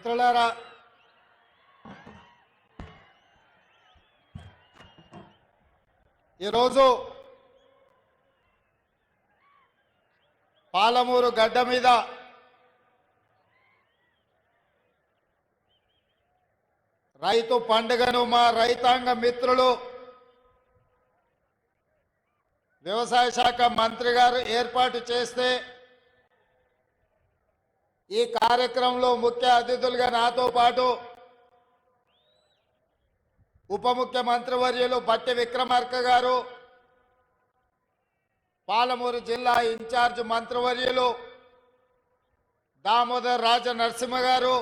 మిత్రులారా, ఈరోజు పాలమూరు గడ్డ మీద రైతు పండుగను మా రైతాంగ మిత్రులు వ్యవసాయ శాఖ మంత్రి గారు ఏర్పాటు చేస్తే ఈ కార్యక్రమంలో ముఖ్య అతిథులుగా నాతో పాటు ఉప ముఖ్యమంత్రి వర్యులు బట్టి విక్రమార్క గారు, పాలమూరు జిల్లా ఇన్ఛార్జ్ మంత్రివర్యులు దామోదర్ రాజ నరసింహ గారు,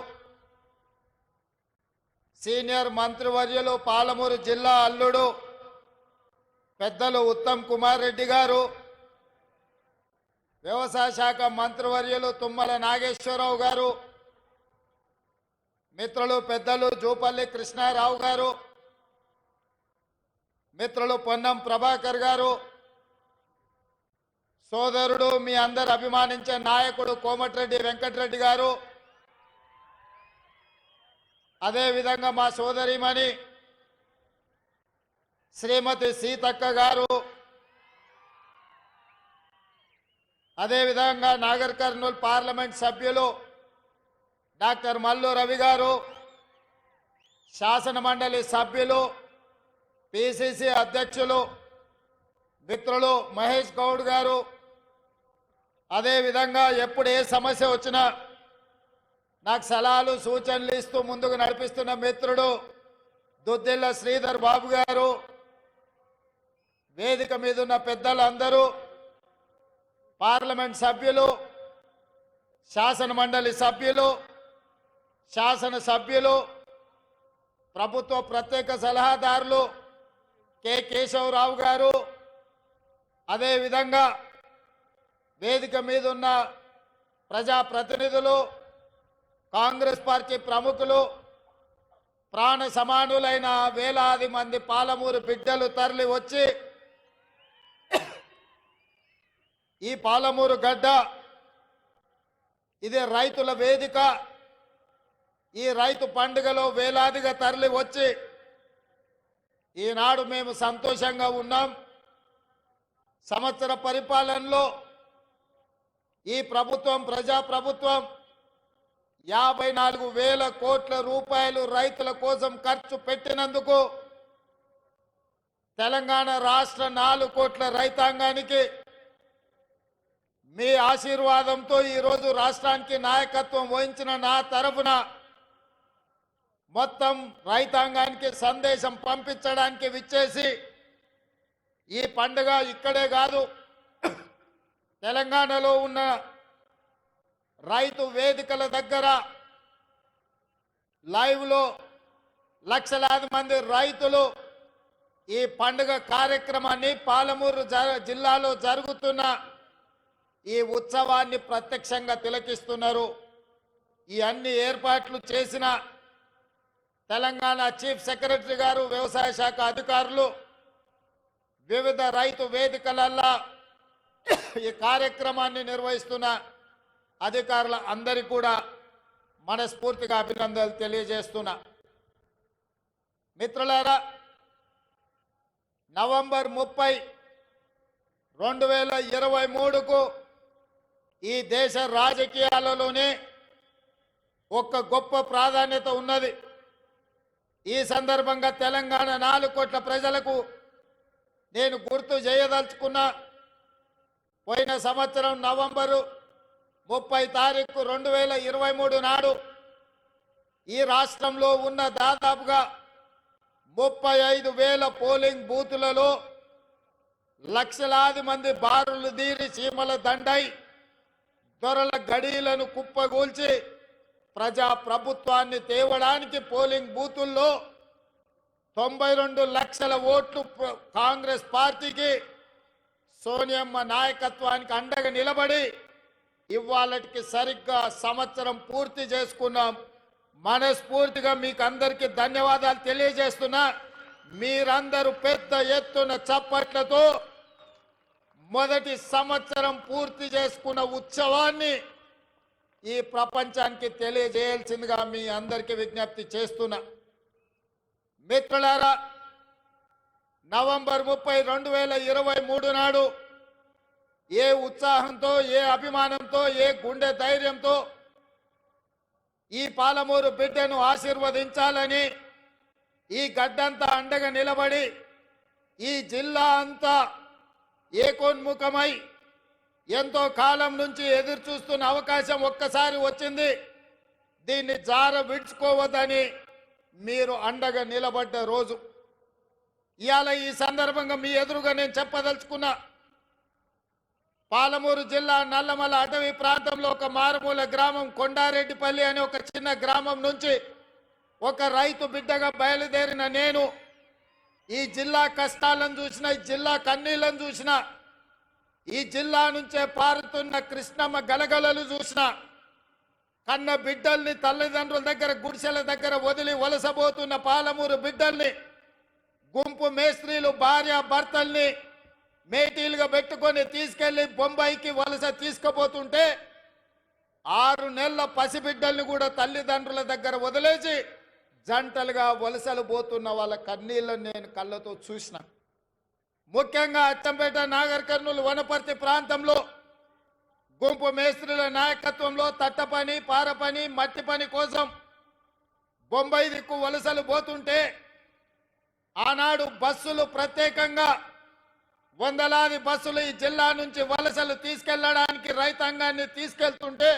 సీనియర్ మంత్రివర్యులు పాలమూరు జిల్లా అల్లుడు పెద్దలు ఉత్తమ్ కుమార్ రెడ్డి గారు, వ్యవసాయ శాఖ మంత్రివర్యులు తుమ్మల నాగేశ్వరరావు గారు, మిత్రులు పెద్దలు జూపల్లి కృష్ణారావు గారు, మిత్రులు పొన్నం ప్రభాకర్ గారు, సోదరుడు మీ అందరు అభిమానించే నాయకుడు కోమటిరెడ్డి వెంకటరెడ్డి గారు, అదేవిధంగా మా సోదరిమణి శ్రీమతి సీతక్క గారు, అదేవిధంగా నాగర్ కర్నూలు పార్లమెంట్ సభ్యులు డాక్టర్ మల్లు రవి గారు, శాసన మండలి సభ్యులు పిసిసి అధ్యక్షులు మిత్రులు మహేష్ గౌడ్ గారు, అదేవిధంగా ఎప్పుడు ఏ సమస్య వచ్చినా నాకు సలహాలు సూచనలు ఇస్తూ ముందుకు నడిపిస్తున్న మిత్రుడు దుద్దిల్ల శ్రీధర్ బాబు గారు, వేదిక మీద ఉన్న పెద్దలందరూ, పార్లమెంట్ సభ్యులు, శాసన మండలి సభ్యులు, శాసన సభ్యులు, ప్రభుత్వ ప్రత్యేక సలహాదారులు కె కేశవరావు గారు, అదేవిధంగా వేదిక మీద ఉన్న ప్రజాప్రతినిధులు, కాంగ్రెస్ పార్టీ ప్రముఖులు, ప్రాణ సమానులైన వేలాది మంది పాలమూరు బిడ్డలు తరలి వచ్చి ఈ పాలమూరు గడ్డ ఇది రైతుల వేదిక. ఈ రైతు పండుగలో వేలాదిగా తరలి వచ్చి ఈనాడు మేము సంతోషంగా ఉన్నాం. సంవత్సర పరిపాలనలో ఈ ప్రభుత్వం ప్రజాప్రభుత్వం 54,000 కోట్ల రూపాయలు రైతుల కోసం ఖర్చు పెట్టినందుకు తెలంగాణ రాష్ట్ర 4 కోట్ల రైతాంగానికి మీ ఆశీర్వాదంతో ఈరోజు రాష్ట్రానికి నాయకత్వం వహించిన నా తరఫున మొత్తం రైతాంగానికి సందేశం పంపించడానికి విచ్చేసి ఈ పండుగ ఇక్కడే కాదు, తెలంగాణలో ఉన్న రైతు వేదికల దగ్గర లైవ్లో లక్షలాది మంది రైతులు ఈ పండుగ కార్యక్రమాన్ని పాలమూరు జిల్లాలో జరుగుతున్న ఈ ఉత్సవాన్ని ప్రత్యక్షంగా తిలకిస్తున్నారు. ఈ అన్ని ఏర్పాట్లు చేసిన తెలంగాణ చీఫ్ సెక్రటరీ గారు, వ్యవసాయ శాఖ అధికారులు, వివిధ రైతు వేదికలల్లో ఈ కార్యక్రమాన్ని నిర్వహిస్తున్న అధికారుల అందరికీ కూడా మనస్ఫూర్తిగా అభినందనలు తెలియజేస్తున్నా. మిత్రులారా, నవంబర్ 30, 2023కు ఈ దేశ రాజకీయాలలోనే ఒక గొప్ప ప్రాధాన్యత ఉన్నది. ఈ సందర్భంగా తెలంగాణ 4 కోట్ల ప్రజలకు నేను గుర్తు చేయదలుచుకున్నా. పోయిన సంవత్సరం నవంబరు 30 తారీఖు 2023 నాడు ఈ రాష్ట్రంలో ఉన్న దాదాపుగా 35,000 పోలింగ్ బూతులలో లక్షలాది మంది బారులు తీరి చీమల దండై దొరల గడీలను కుప్పగూల్చి ప్రజా ప్రభుత్వాన్ని తేవడానికి పోలింగ్ బూతుల్లో 92 లక్షల ఓట్లు కాంగ్రెస్ పార్టీకి, సోనియమ్మ నాయకత్వానికి అండగా నిలబడి ఇవాళకి సరిగ్గా సంవత్సరం పూర్తి చేసుకున్నాం. మనస్ఫూర్తిగా మీకు అందరికీ ధన్యవాదాలు తెలియజేస్తున్నా. మీరందరూ పెద్ద ఎత్తున చప్పట్లతో మొదటి సంవత్సరం పూర్తి చేసుకున్న ఉత్సవాన్ని ఈ ప్రపంచానికి తెలియజేయాల్సిందిగా మీ అందరికీ విజ్ఞప్తి చేస్తున్నా. మిత్రులారా, నవంబర్ 30, 2023 నాడు ఏ ఉత్సాహంతో, ఏ అభిమానంతో, ఏ గుండె ధైర్యంతో ఈ పాలమూరు బిడ్డను ఆశీర్వదించాలని ఈ గడ్డంతా అండగా నిలబడి ఈ జిల్లా అంతా ఏకోన్ముఖమై ఎంతో కాలం నుంచి ఎదురు చూస్తున్న అవకాశం ఒక్కసారి వచ్చింది. దీన్ని జార విడుచుకోవద్దని మీరు అండగా నిలబడ్డ రోజు ఇవాళ. ఈ సందర్భంగా మీ ఎదురుగా నేను చెప్పదలుచుకున్నా, పాలమూరు జిల్లా నల్లమల అటవీ ప్రాంతంలో ఒక మారుమూల గ్రామం కొండారెడ్డిపల్లి అనే ఒక చిన్న గ్రామం నుంచి ఒక రైతు బిడ్డగా బయలుదేరిన నేను ఈ జిల్లా కష్టాలను చూసిన, ఈ జిల్లా కన్నీళ్లను చూసిన, ఈ జిల్లా నుంచే పారుతున్న కృష్ణమ్మ గలగలలు చూసిన, కన్న బిడ్డల్ని తల్లిదండ్రుల దగ్గర గుడిసెల దగ్గర వదిలి వలసబోతున్న పాలమూరు బిడ్డల్ని గుంపు మేస్త్రీలు భార్య భర్తల్ని మేటీలుగా పెట్టుకొని తీసుకెళ్లి బొంబాయికి వలస తీసుకుపోతుంటే 6 నెలల పసిబిడ్డల్ని కూడా తల్లిదండ్రుల దగ్గర వదిలేసి జంటలుగా వలసలు పోతున్న వాళ్ళ కన్నీళ్లను నేను కళ్ళతో చూసిన. ముఖ్యంగా అచ్చంపేట, నాగర్ కర్నూలు, వనపర్తి ప్రాంతంలో గుంపు మేస్త్రీల నాయకత్వంలో తట్ట పని, పార పని, మట్టి పని కోసం బొంబాయి దిక్కు వలసలు పోతుంటే ఆనాడు బస్సులు ప్రత్యేకంగా వందలాది బస్సులు ఈ జిల్లా నుంచి వలసలు తీసుకెళ్లడానికి రైతాంగాన్ని తీసుకెళ్తుంటే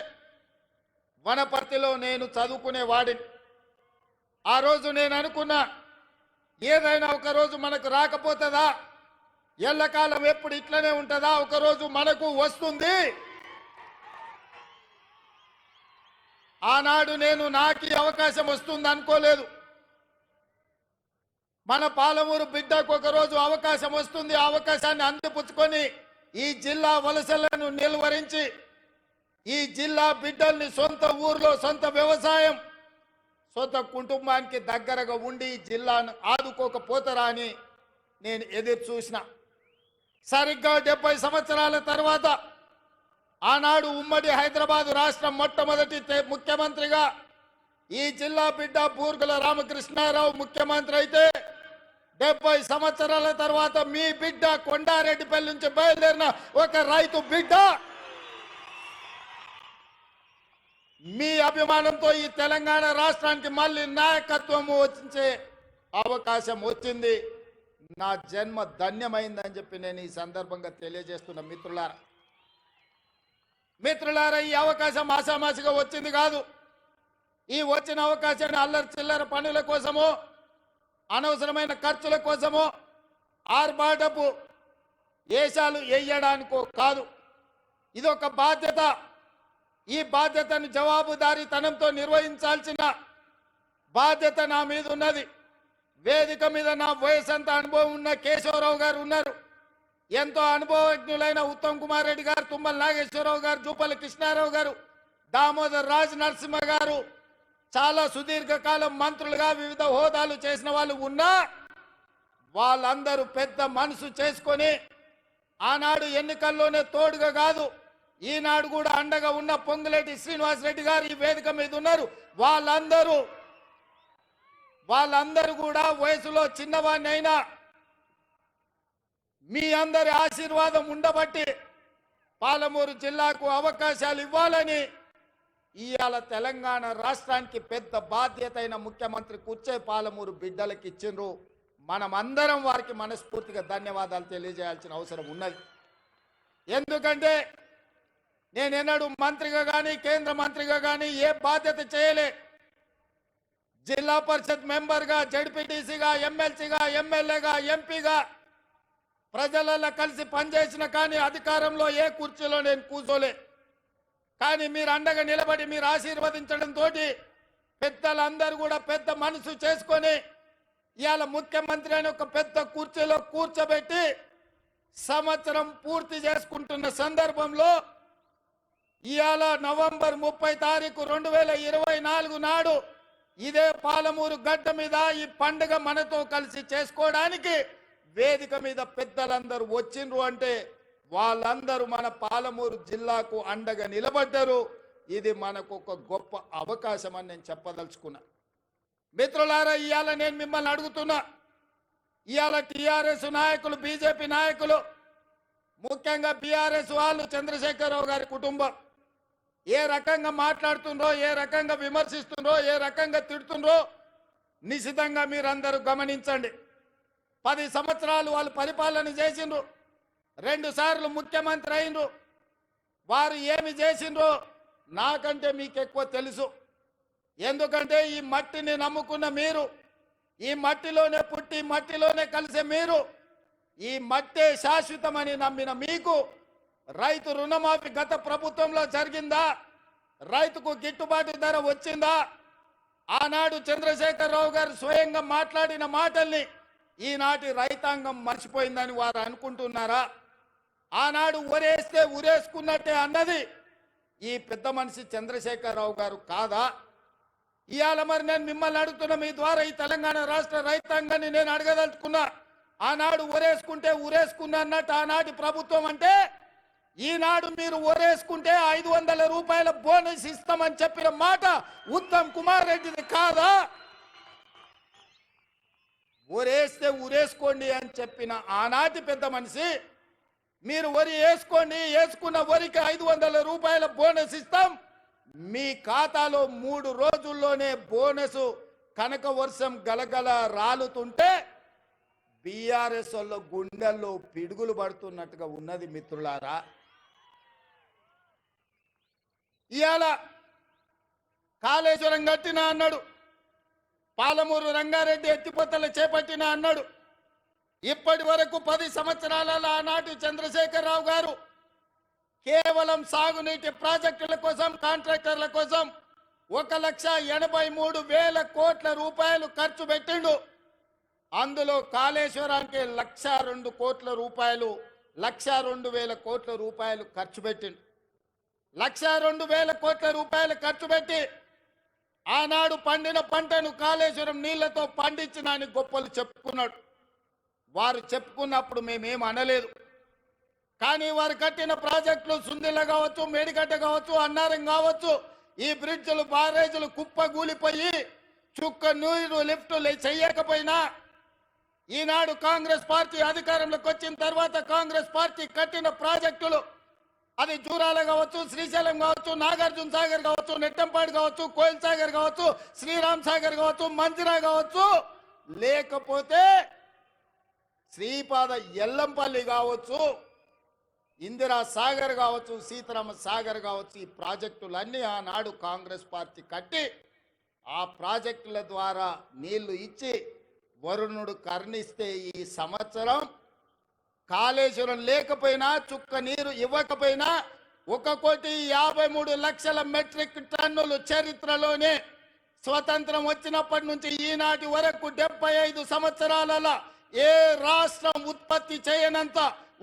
వనపర్తిలో నేను చదువుకునేవాడిని. ఆ రోజు నేను అనుకున్నా, ఏదైనా ఒక రోజు మనకు రాకపోతుందా, ఎల్లకాలం ఎప్పుడు ఇట్లనే ఉంటుందా, ఒకరోజు మనకు వస్తుంది. ఆనాడు నేను నాకు అవకాశం వస్తుంది అనుకోలేదు. మన పాలమూరు బిడ్డకు ఒకరోజు అవకాశం వస్తుంది, ఆ అవకాశాన్ని అందిపుచ్చుకొని ఈ జిల్లా వలసలను నిలువరించి ఈ జిల్లా బిడ్డల్ని సొంత ఊర్లో సొంత వ్యవసాయం, సొంత కుటుంబానికి దగ్గరగా ఉండి ఈ జిల్లాను ఆదుకోకపోతారా అని నేను ఎదురు చూసిన. సరిగ్గా 70 సంవత్సరాల తర్వాత ఆనాడు ఉమ్మడి హైదరాబాద్ రాష్ట్రం మొట్టమొదటి ముఖ్యమంత్రిగా ఈ జిల్లా బిడ్డ బూర్గుల రామకృష్ణారావు ముఖ్యమంత్రి అయితే 70 సంవత్సరాల తర్వాత మీ బిడ్డ కొండారెడ్డిపల్లి నుంచి బయలుదేరిన ఒక రైతు బిడ్డ మీ అభిమానంతో ఈ తెలంగాణ రాష్ట్రానికి మళ్ళీ నాయకత్వం వచ్చే అవకాశం వచ్చింది. నా జన్మ ధన్యమైందని చెప్పి నేను ఈ సందర్భంగా తెలియజేస్తున్న మిత్రులారా, ఈ అవకాశం ఆషామాషిగా వచ్చింది కాదు. ఈ వచ్చిన అవకాశాన్ని అల్లరి చిల్లర పనుల కోసమో, అనవసరమైన ఖర్చుల కోసమో, ఆర్భాటపు ఏషాలు వేయడానికో కాదు. ఇది ఒక బాధ్యత. ఈ బాధ్యతను జవాబుదారీతనంతో నిర్వహించాల్సిన బాధ్యత నా మీద ఉన్నది. వేదిక మీద నా వయసంత అనుభవం ఉన్న కేశవరావు గారు ఉన్నారు, ఎంతో అనుభవజ్ఞులైన ఉత్తమ్ కుమార్ రెడ్డి గారు, తుమ్మల నాగేశ్వరరావు గారు, జూపల్లి కృష్ణారావు గారు, దామోదర్ రాజ్ నరసింహ గారు, చాలా సుదీర్ఘకాలం మంత్రులుగా వివిధ హోదాలు చేసిన వాళ్ళు ఉన్నా వాళ్ళందరూ పెద్ద మనసు చేసుకొని ఆనాడు ఎన్నికల్లోనే తోడుగా కాదు, ఈనాడు కూడా అండగా ఉన్న పొంగులేటి శ్రీనివాసరెడ్డి గారు ఈ వేదిక మీద ఉన్నారు. వాళ్ళందరూ కూడా వయసులో చిన్నవాడిని అయినా మీ అందరి ఆశీర్వాదం ఉండబట్టి పాలమూరు జిల్లాకు అవకాశాలు ఇవ్వాలని ఇవాళ తెలంగాణ రాష్ట్రానికి పెద్ద బాధ్యత అయిన ముఖ్యమంత్రి కూర్చే పాలమూరు బిడ్డలకు ఇచ్చిండ్రు. మనమందరం వారికి మనస్ఫూర్తిగా ధన్యవాదాలు తెలియజేయాల్సిన అవసరం ఉన్నది. ఎందుకంటే నేనెన్నడూ మంత్రిగా కానీ కేంద్ర మంత్రిగా కానీ ఏ బాధ్యత చేయలే. జిల్లా పరిషత్ మెంబర్గా, జడ్పీటీసీగా, ఎమ్మెల్సీగా, ఎమ్మెల్యేగా, ఎంపీగా ప్రజలలో కలిసి పనిచేసిన కానీ అధికారంలో ఏ కుర్చీలో నేను కూర్చోలే. కానీ మీరు అండగా నిలబడి మీరు ఆశీర్వదించడంతో పెద్దలందరూ కూడా పెద్ద మనసు చేసుకొని ఇవాళ ముఖ్యమంత్రి అని ఒక పెద్ద కుర్చీలో కూర్చోబెట్టి సంవత్సరం పూర్తి చేసుకుంటున్న సందర్భంలో ఇవాళ నవంబర్ 30 తారీఖు 2024 నాడు ఇదే పాలమూరు గడ్డ మీద ఈ పండుగ మనతో కలిసి చేసుకోవడానికి వేదిక మీద పెద్దలందరూ వచ్చిండ్రు అంటే వాళ్ళందరూ మన పాలమూరు జిల్లాకు అండగా నిలబడ్డారు. ఇది మనకు ఒక గొప్ప అవకాశం అని నేను చెప్పదలుచుకున్నా. మిత్రులారా, ఇవాళ నేను మిమ్మల్ని అడుగుతున్నా, ఇవాళ టీఆర్ఎస్ నాయకులు, బీజేపీ నాయకులు, ముఖ్యంగా బీఆర్ఎస్ వాళ్ళు, చంద్రశేఖరరావు గారి కుటుంబం ఏ రకంగా మాట్లాడుతుండ్రో, ఏ రకంగా విమర్శిస్తుండ్రో, ఏ రకంగా తిడుతుండ్రో నిశితంగా మీరందరూ గమనించండి. 10 సంవత్సరాలు వాళ్ళు పరిపాలన చేసిండ్రు, 2 సార్లు ముఖ్యమంత్రి అయినరు. వారు ఏమి చేసిండ్రో నాకంటే మీకు ఎక్కువ తెలుసు. ఎందుకంటే ఈ మట్టిని నమ్ముకున్న మీరు, ఈ మట్టిలోనే పుట్టి మట్టిలోనే కలిసే మీరు, ఈ మట్టే శాశ్వతమని నమ్మిన మీకు రైతు రుణమాఫీ గత ప్రభుత్వంలో జరిగిందా? రైతుకు గిట్టుబాటు ధర వచ్చిందా? ఆనాడు చంద్రశేఖరరావు గారు స్వయంగా మాట్లాడిన మాటల్ని ఈనాటి రైతాంగం మర్చిపోయిందని వారు అనుకుంటున్నారా? ఆనాడు ఊరేస్తే ఊరేసుకున్నట్టే అన్నది ఈ పెద్ద మనిషి చంద్రశేఖరరావు గారు కాదా? ఇవాళ మరి నేను మిమ్మల్ని అడుగుతున్నా, మీ ద్వారా ఈ తెలంగాణ రాష్ట్ర రైతాంగాన్ని నేను అడగదలుచుకున్నా. ఆనాడు ఊరేసుకుంటే ఊరేసుకున్నా అన్నట్టు ఆనాటి ప్రభుత్వం అంటే, ఈనాడు మీరు ఊరేసుకుంటే 500 రూపాయల బోనస్ ఇస్తామని చెప్పిన మాట ఉత్తమ్ కుమార్ రెడ్డిది కాదా? ఊరేస్తే ఊరేసుకోండి అని చెప్పిన ఆనాటి పెద్ద మనిషి, మీరు వరి వేసుకోండి, వేసుకున్న వరికి 500 రూపాయల బోనస్ ఇస్తాం, మీ ఖాతాలో 3 రోజుల్లోనే బోనస్ కనక వర్షం గలగల రాలుతుంటే బీఆర్ఎస్ వాళ్ళ గుండెల్లో పిడుగులు పడుతున్నట్టుగా ఉన్నది. మిత్రులారా, ఇవాళ కాళేశ్వరం కట్టినా అన్నాడు, పాలమూరు రంగారెడ్డి ఎత్తిపోతలు చేపట్టినా అన్నాడు. ఇప్పటి వరకు 10 సంవత్సరాలలో ఆనాటి చంద్రశేఖరరావు గారు కేవలం సాగునీటి ప్రాజెక్టుల కోసం, కాంట్రాక్టర్ల కోసం 1,83,000 కోట్ల రూపాయలు ఖర్చు పెట్టిండు. అందులో కాళేశ్వరానికి 1,02 కోట్ల రూపాయలు, 1,02,000 కోట్ల రూపాయలు ఖర్చు పెట్టిండు. 1,02,000 కోట్ల రూపాయలు ఖర్చు పెట్టి ఆనాడు పండిన పంటను కాళేశ్వరం నీళ్లతో పండించిన అని గొప్పలు చెప్పుకున్నాడు. వారు చెప్పుకున్నప్పుడు మేమేం అనలేదు. కానీ వారు కట్టిన ప్రాజెక్టులు సుందిల్ల కావచ్చు, మేడిగడ్డ కావచ్చు, అన్నారం కావచ్చు, ఈ బ్రిడ్జ్లు, బారేజులు కుప్పగూలిపోయి చుక్క నీరు లిఫ్టులు చెయ్యకపోయినా, ఈనాడు కాంగ్రెస్ పార్టీ అధికారంలోకి వచ్చిన తర్వాత కాంగ్రెస్ పార్టీ కట్టిన ప్రాజెక్టులు, అది జూరాల కావచ్చు, శ్రీశైలం కావచ్చు, నాగార్జున సాగర్ కావచ్చు, నెట్టంపాడు కావచ్చు, కోయిల్ సాగర్ కావచ్చు, శ్రీరామ్ సాగర్ కావచ్చు, మంజిరా కావచ్చు, లేకపోతే శ్రీపాద ఎల్లంపల్లి కావచ్చు, ఇందిరా సాగర్ కావచ్చు, సీతారామ సాగర్ కావచ్చు, ఈ ప్రాజెక్టులన్నీ ఆనాడు కాంగ్రెస్ పార్టీ కట్టి ఆ ప్రాజెక్టుల ద్వారా నీళ్లు ఇచ్చి వరుణుడు కరుణిస్తే ఈ సంవత్సరం కాళేశ్వరం లేకపోయినా, చుక్క నీరు ఇవ్వకపోయినా 1,53,00,000 మెట్రిక్ టన్నులు చరిత్రలోనే స్వతంత్రం వచ్చినప్పటి నుంచి ఈనాటి వరకు 75 సంవత్సరాలలో ఏ రాష్ట్రం ఉత్పత్తి చేయనంత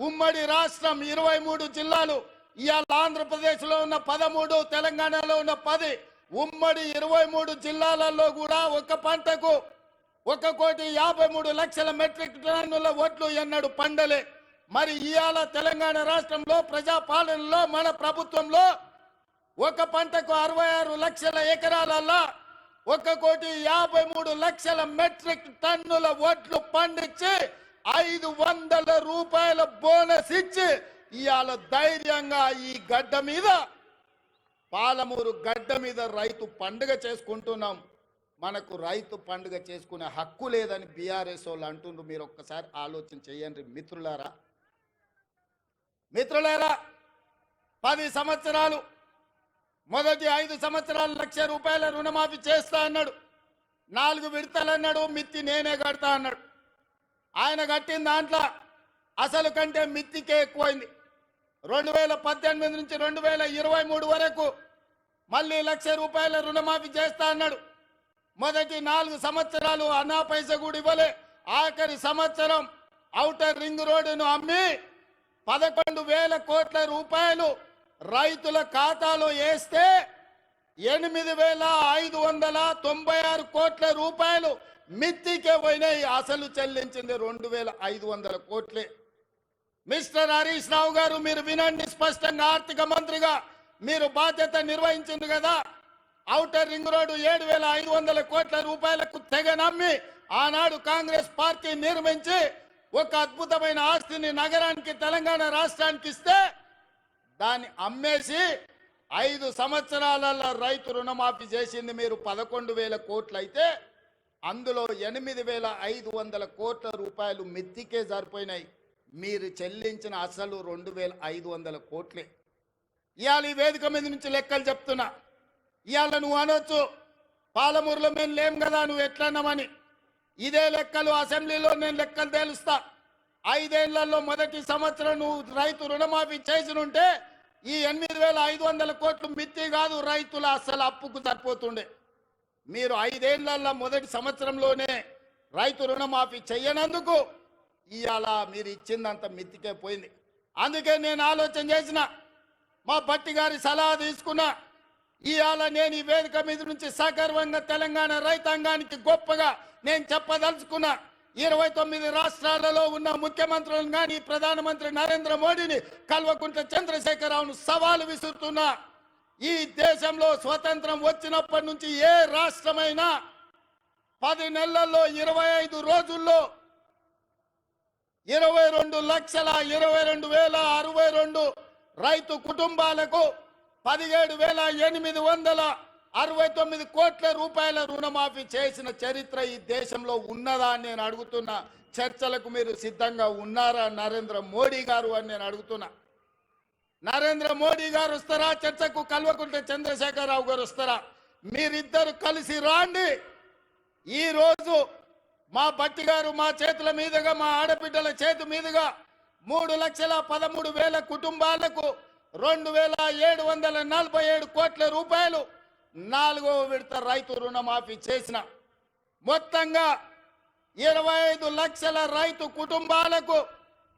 ఉమ్మడి రాష్ట్రం 23 జిల్లాలు. ఇవాళ ఆంధ్రప్రదేశ్లో ఉన్న 13, తెలంగాణలో ఉన్న 10, ఉమ్మడి 23 జిల్లాలలో కూడా ఒక పంటకు 1,53,00,000 మెట్రిక్ టన్నుల వడ్లు ఎన్నడు పండలే. మరి ఇవాళ తెలంగాణ రాష్ట్రంలో ప్రజాపాలనలో మన ప్రభుత్వంలో ఒక పంటకు 66 లక్షల ఎకరాలలో 1,53,00,000 మెట్రిక్ టన్నుల వడ్లు పండించి 500 రూపాయల బోనస్ ఇచ్చి ఇవాళ ధైర్యంగా ఈ గడ్డ మీద, పాలమూరు గడ్డ మీద రైతు పండుగ చేసుకుంటున్నాం. మనకు రైతు పండుగ చేసుకునే హక్కు లేదని బీఆర్ఎస్ వాళ్ళు అంటుండ్రు. మీరు ఒక్కసారి ఆలోచన చేయండి మిత్రులారా. 10 సంవత్సరాలు, మొదటి 5 సంవత్సరాలు 1,00,000 రూపాయల రుణమాఫీ చేస్తా అన్నాడు. 4 విడతలు అన్నాడు, మిత్తి నేనే కడతా అన్నాడు. ఆయన కట్టిన దాంట్లో అసలు కంటే మిత్తికే ఎక్కువైంది. 2018 నుంచి 2023 వరకు మళ్ళీ 1,00,000 రూపాయల రుణమాఫీ చేస్తా అన్నాడు. మొదటి 4 సంవత్సరాలు అన్నా పైసా కూడా ఇవ్వలే. ఆఖరి సంవత్సరం ఔటర్ రింగ్ రోడ్డును అమ్మి 11,000 కోట్ల రూపాయలు రైతుల ఖాతాలో వేస్తే 8,596 కోట్ల రూపాయలు మిత్తికే పోయినాయి. అసలు చెల్లించింది 2,500 కోట్లే. మిస్టర్ హరీష్ రావు గారు, మీరు వినండి స్పష్టంగా. ఆర్థిక మంత్రిగా మీరు బాధ్యత నిర్వహించింది కదా. ఔటర్ రింగ్ రోడ్డు 7,500 కోట్ల రూపాయలకు తెగ నమ్మి ఆనాడు కాంగ్రెస్ పార్టీ నిర్మించి ఒక అద్భుతమైన ఆస్తిని నగరానికి తెలంగాణ రాష్ట్రానికి ఇస్తే దాన్ని అమ్మేసి 5 సంవత్సరాలలో రైతు రుణమాఫీ చేసింది మీరు 11,000 కోట్లు అయితే అందులో 8,500 కోట్ల రూపాయలు మిత్తికే సరిపోయినాయి. మీరు చెల్లించిన అసలు 2,500 కోట్లే. ఇవాళ ఈ వేదిక మీద నుంచి లెక్కలు చెప్తున్నా. ఇవాళ నువ్వు అనొచ్చు పాలమూరులో మేము లేం కదా నువ్వు ఎట్లన్నామని. ఇదే లెక్కలు అసెంబ్లీలో నేను లెక్కలు తేలుస్తా. 5 ఏళ్లలో మొదటి సంవత్సరం నువ్వు రైతు రుణమాఫీ చేసినుంటే ఈ 8,500 కోట్లు మిత్తి కాదు, రైతుల అసలు అప్పుకు సరిపోతుండే. మీరు 5 ఏళ్లలో మొదటి సంవత్సరంలోనే రైతు రుణమాఫీ చెయ్యనందుకు ఇవాళ మీరు ఇచ్చిందంత మిత్తికే పోయింది. అందుకే నేను ఆలోచన చేసిన, మా భట్టి గారి సలహా తీసుకున్నా. ఇవాళ నేను ఈ వేదిక మీద నుంచి సగర్వంగా తెలంగాణ రైతాంగానికి గొప్పగా నేను చెప్పదలుచుకున్నా. 29 రాష్ట్రాలలో ఉన్న ముఖ్యమంత్రులను కానీ ప్రధానమంత్రి నరేంద్ర మోడీని, కల్వకుంట్ల చంద్రశేఖరరావును సవాలు విసురుతున్నా. ఈ దేశంలో స్వతంత్రం వచ్చినప్పటి నుంచి ఏ రాష్ట్రమైనా 10 నెలల్లో 25 రోజుల్లో 22,22,062 రైతు కుటుంబాలకు 17,869 కోట్ల రూపాయల రుణమాఫీ చేసిన చరిత్ర ఈ దేశంలో ఉన్నదా అని నేను అడుగుతున్నా. చర్చలకు మీరు సిద్ధంగా ఉన్నారా నరేంద్ర మోడీ గారు అని నేను అడుగుతున్నా. నరేంద్ర మోడీ గారు వస్తారా చర్చకు? కల్వకుంట్ల చంద్రశేఖరరావు గారు వస్తారా? మీరిద్దరు కలిసి రాండి. ఈరోజు మా భట్టి గారు మా చేతుల మీదుగా, మా ఆడబిడ్డల చేతి మీదుగా 3,13,000 కుటుంబాలకు 2,747 కోట్ల రూపాయలు 4వ విడత రైతు రుణమాఫీ చేసిన. మొత్తంగా 25 లక్షల రైతు కుటుంబాలకు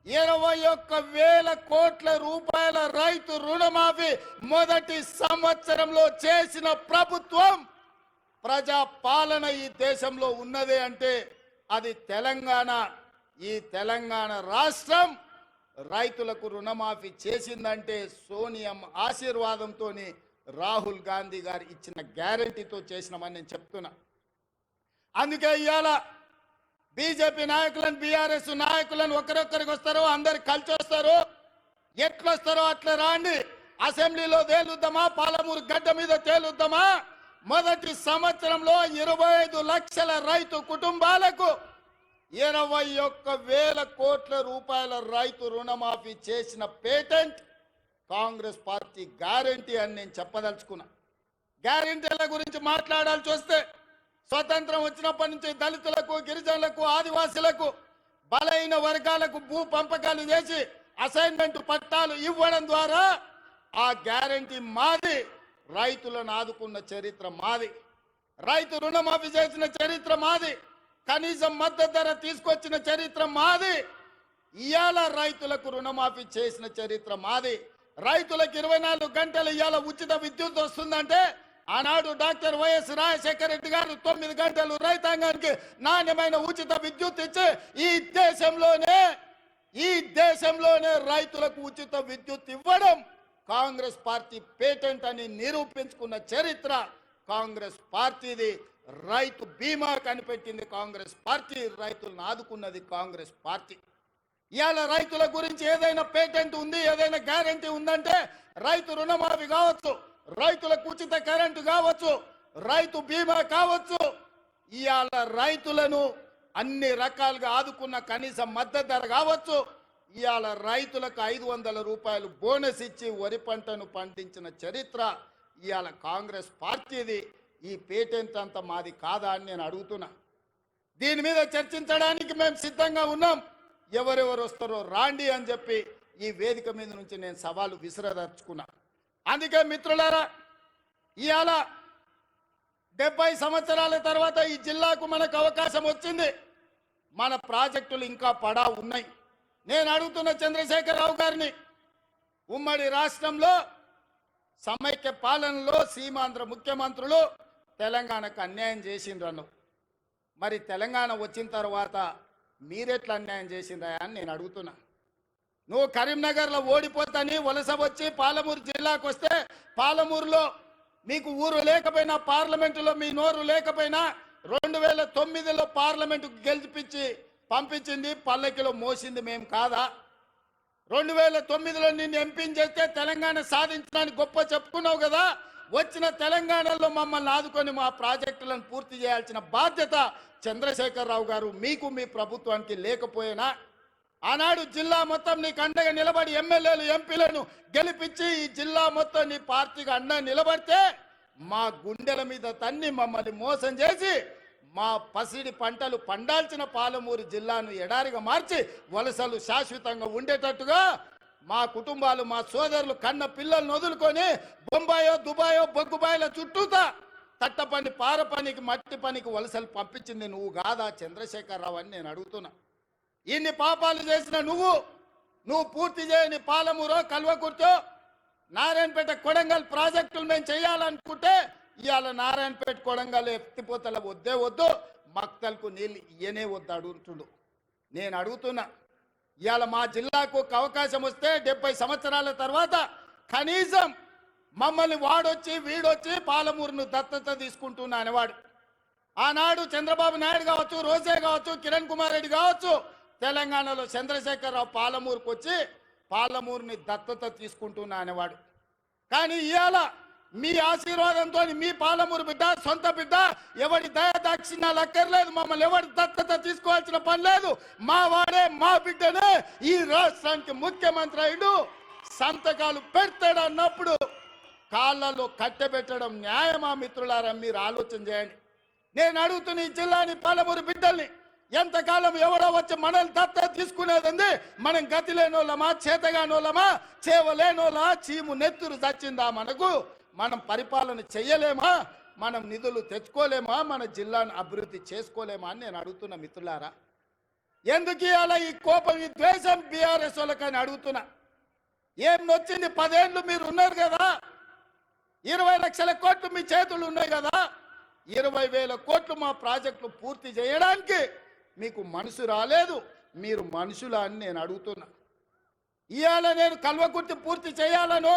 21,000 కోట్ల రూపాయల రైతు రుణమాఫీ మొదటి సంవత్సరంలో చేసిన ప్రభుత్వం, ప్రజా పాలన ఈ దేశంలో ఉన్నదే అంటే అది తెలంగాణ. ఈ తెలంగాణ రాష్ట్రం రైతులకు రుణమాఫీ చేసిందంటే సోనియమ్మ ఆశీర్వాదంతో, రాహుల్ గాంధీ గారు ఇచ్చిన గ్యారంటీతో చేసినామని నేను చెప్తున్నా. అందుకే ఇవాళ బీజేపీ నాయకులను, బీఆర్ఎస్ నాయకులను ఒకరొక్కరికి వస్తారో అందరు కలిసి వస్తారు. ఎట్లొస్తారో అట్లా రాండి. అసెంబ్లీలో తేలుద్దామా, పాలమూరు గడ్డ మీద తేలుద్దామా. మొదటి సంవత్సరంలో 25 లక్షల రైతు కుటుంబాలకు 21,000 కోట్ల రూపాయల రైతు రుణమాఫీ చేసిన పేటెంట్ కాంగ్రెస్ పార్టీ గ్యారంటీ అని నేను చెప్పదలుచుకున్నా. గ్యారంటీల గురించి మాట్లాడాల్సి వస్తే స్వతంత్రం వచ్చినప్పటి నుంచి దళితులకు, గిరిజనులకు, ఆదివాసులకు, బలైన వర్గాలకు భూ పంపకాలు చేసి అసైన్మెంట్ పట్టాలు ఇవ్వడం ద్వారా ఆ గ్యారంటీ మాది. రైతులను ఆదుకున్న చరిత్ర మాది. రైతు రుణమాఫీ చేసిన చరిత్ర మాది. కనీసం మద్దతు ధర తీసుకొచ్చిన చరిత్ర మాది. ఇవాళ రైతులకు రుణమాఫీ చేసిన చరిత్ర మాది. రైతులకు 24 గంటలు ఇవాళ ఉచిత విద్యుత్ వస్తుందంటే ఆనాడు డాక్టర్ వైఎస్ రాజశేఖర రెడ్డి గారు 9 గంటలు రైతాంగానికి నాణ్యమైన ఉచిత విద్యుత్ ఇచ్చి ఈ దేశంలోనే రైతులకు ఉచిత విద్యుత్ ఇవ్వడం కాంగ్రెస్ పార్టీ పేటెంట్ అని నిరూపించుకున్న చరిత్ర కాంగ్రెస్ పార్టీది. రైతు బీమా కనిపెట్టింది కాంగ్రెస్ పార్టీ. రైతులను ఆదుకున్నది కాంగ్రెస్ పార్టీ. ఇవాళ రైతుల గురించి ఏదైనా పేటెంట్ ఉంది, ఏదైనా గ్యారంటీ ఉందంటే రైతు రుణమాఫీ కావచ్చు, రైతులకు ఉచిత కరెంటు కావచ్చు, రైతు బీమా కావచ్చు. ఇవాళ రైతులను అన్ని రకాలుగా ఆదుకున్న కనీస మద్దతు ధర కావచ్చు. ఇవాళ రైతులకు 500 రూపాయలు బోనస్ ఇచ్చి వరి పంటను పండించిన చరిత్ర ఇవాళ కాంగ్రెస్ పార్టీది. ఈ పేటెంట్ అంతా మాది కాదా అని నేను అడుగుతున్నా. దీని మీద చర్చించడానికి మేము సిద్ధంగా ఉన్నాం. ఎవరెవరు వస్తారో రాండి అని చెప్పి ఈ వేదిక మీద నుంచి నేను సవాలు విసిరదర్చుకున్నా. అందుకే మిత్రులారా, ఇవాళ 70 సంవత్సరాల తర్వాత ఈ జిల్లాకు మనకు అవకాశం వచ్చింది. మన ప్రాజెక్టులు ఇంకా పడా ఉన్నాయి. నేను అడుగుతున్న చంద్రశేఖరరావు గారిని, ఉమ్మడి రాష్ట్రంలో సమైక్య పాలనలో సీమాంధ్ర ముఖ్యమంత్రులు తెలంగాణకు అన్యాయం చేసిండ్రను. మరి తెలంగాణ వచ్చిన తర్వాత మీరెట్లా అన్యాయం చేసిండ్రా అని నేను అడుగుతున్నా. నువ్వు కరీంనగర్లో ఓడిపోతాని వలస వచ్చి పాలమూరు జిల్లాకు వస్తే పాలమూరులో మీకు ఊరు లేకపోయినా పార్లమెంటులో మీ నోరు లేకపోయినా 2009లో పార్లమెంటుకు గెలిపించి పంపించింది పల్లకిలో మోసింది మేము కాదా? 2009లో నిన్ను ఎంపీని చేస్తే తెలంగాణ సాధించడానికి గొప్ప చెప్పుకున్నావు కదా. వచ్చిన తెలంగాణలో మమ్మల్ని ఆదుకొని మా ప్రాజెక్టులను పూర్తి చేయాల్సిన బాధ్యత చంద్రశేఖరరావు గారు మీకు మీ ప్రభుత్వానికి లేకపోయినా ఆనాడు జిల్లా మొత్తం నీకు అండగా నిలబడి ఎమ్మెల్యేలు ఎంపీలను గెలిపించి ఈ జిల్లా మొత్తం నీ పార్టీకి అండగా నిలబడితే మా గుండెల మీద తన్ని మమ్మల్ని మోసం చేసి మా పసిడి పంటలు పండాల్సిన పాలమూరు జిల్లాను ఎడారిగా మార్చి వలసలు శాశ్వతంగా ఉండేటట్టుగా మా కుటుంబాలు మా సోదరులు కన్న పిల్లలను వదులుకొని బొంబాయో దుబాయో బొగ్గుబాయిల చుట్టూతా తట్ట పని పార పనికి మట్టి పనికి వలసలు పంపించింది నువ్వు కాదా చంద్రశేఖరరావు అని నేను అడుగుతున్నా. ఇన్ని పాపాలు చేసిన నువ్వు పూర్తి చేయని పాలమూరో కల్వకుర్తో నారాయణపేట కొడంగల్ ప్రాజెక్టులు మేము చేయాలనుకుంటే ఇవాళ నారాయణపేట కొడంగల్ ఎత్తిపోతల వద్దే వద్దు మక్తలకు నీళ్ళు ఇయ్యనే వద్దు అడుగుతుండు. నేను అడుగుతున్నా ఇవాళ మా జిల్లాకు ఒక అవకాశం వస్తే 70 సంవత్సరాల తర్వాత కనీసం మమ్మల్ని వాడొచ్చి వీడొచ్చి పాలమూరును దత్తత తీసుకుంటున్నా అనేవాడు. ఆనాడు చంద్రబాబు నాయుడు కావచ్చు, రోజే కావచ్చు, కిరణ్ కుమార్ రెడ్డి కావచ్చు, తెలంగాణలో చంద్రశేఖరరావు పాలమూరుకు వచ్చి పాలమూరుని దత్తత తీసుకుంటున్నా అనేవాడు. కానీ ఇవాళ మీ ఆశీర్వాదంతో మీ పాలమూరు బిడ్డ సొంత బిడ్డ ఎవడి దయాదాక్షిణ్యాలు అక్కర్లేదు, మమ్మల్ని ఎవరి దత్తత తీసుకోవాల్సిన పని లేదు, మా వాడే మా బిడ్డనే ఈ రాష్ట్రానికి ముఖ్యమంత్రి అయ్యాడు సంతకాలు పెడతాడు అన్నప్పుడు కాళ్ళలో కట్టెబెట్టడం న్యాయమా? మిత్రులారా మీరు ఆలోచన చేయండి. నేను అడుగుతున్న ఈ జిల్లాని పాలమూరు బిడ్డల్ని ఎంతకాలం ఎవడో వచ్చి మనల్ని దత్తత తీసుకునేది మనం గతి లేనోళ్ళమా, చేతగానోళ్ళమా, చేవలేనోళ్ళా, చీము నెత్తురు చచ్చిందా మనకు? మనం పరిపాలన చెయ్యలేమా? మనం నిధులు తెచ్చుకోలేమా? మన జిల్లాను అభివృద్ధి చేసుకోలేమా అని నేను అడుగుతున్నా మిత్రులారా. ఎందుకు అలా ఈ కోపం ఈ ద్వేషం బీఆర్ఎస్ వాళ్ళకని అడుగుతున్నా. ఏం నొచ్చింది? 10 ఏళ్ళు మీరు ఉన్నారు కదా, 20 లక్షల కోట్లు మీ చేతులు ఉన్నాయి కదా, 20,000 కోట్లు మా ప్రాజెక్టులు పూర్తి చేయడానికి మీకు మనసు రాలేదు. మీరు మనుషులా అని నేను అడుగుతున్నా. ఇవాళ నేను కల్వకుర్తి పూర్తి చేయాలను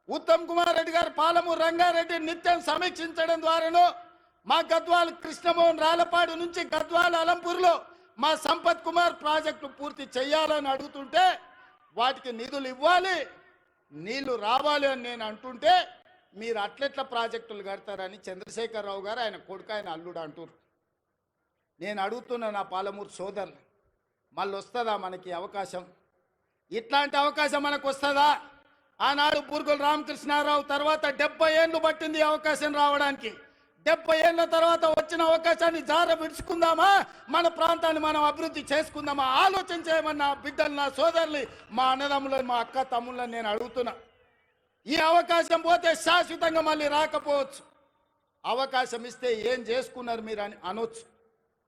ఉత్తమ్ కుమార్ రెడ్డి గారు పాలమూరు రంగారెడ్డి నిత్యం సమీక్షించడం ద్వారాను మా గద్వాల కృష్ణమోహన్ రాలపాడు నుంచి గద్వాల అలంపూర్లో మా సంపత్ కుమార్ ప్రాజెక్టు పూర్తి చేయాలని అడుగుతుంటే వాటికి నిధులు ఇవ్వాలి, నీళ్లు రావాలి అని నేను అంటుంటే మీరు అట్లెట్ల ప్రాజెక్టులు కడతారని చంద్రశేఖరరావు గారు ఆయన కొడుకు ఆయన అల్లుడు అంటారు. నేను అడుగుతున్నా నా పాలమూరు సోదరులు, మళ్ళీ వస్తుందా మనకి అవకాశం? ఇట్లాంటి అవకాశం మనకు వస్తుందా? ఆనాడు బూర్గుల రామకృష్ణారావు తర్వాత 70 ఏళ్ళు పట్టింది అవకాశం రావడానికి. 70 ఏళ్ళ తర్వాత వచ్చిన అవకాశాన్ని జార విడుచుకుందామా? మన ప్రాంతాన్ని మనం అభివృద్ధి చేసుకుందామా? ఆలోచన చేయమన్న బిడ్డలు, నా సోదరులు, మా అన్నదమ్ములను, మా అక్క తమ్ముళ్ళని నేను అడుగుతున్నా. ఈ అవకాశం పోతే శాశ్వతంగా మళ్ళీ రాకపోవచ్చు. అవకాశం ఇస్తే ఏం చేసుకున్నారు మీరు అని అనొచ్చు.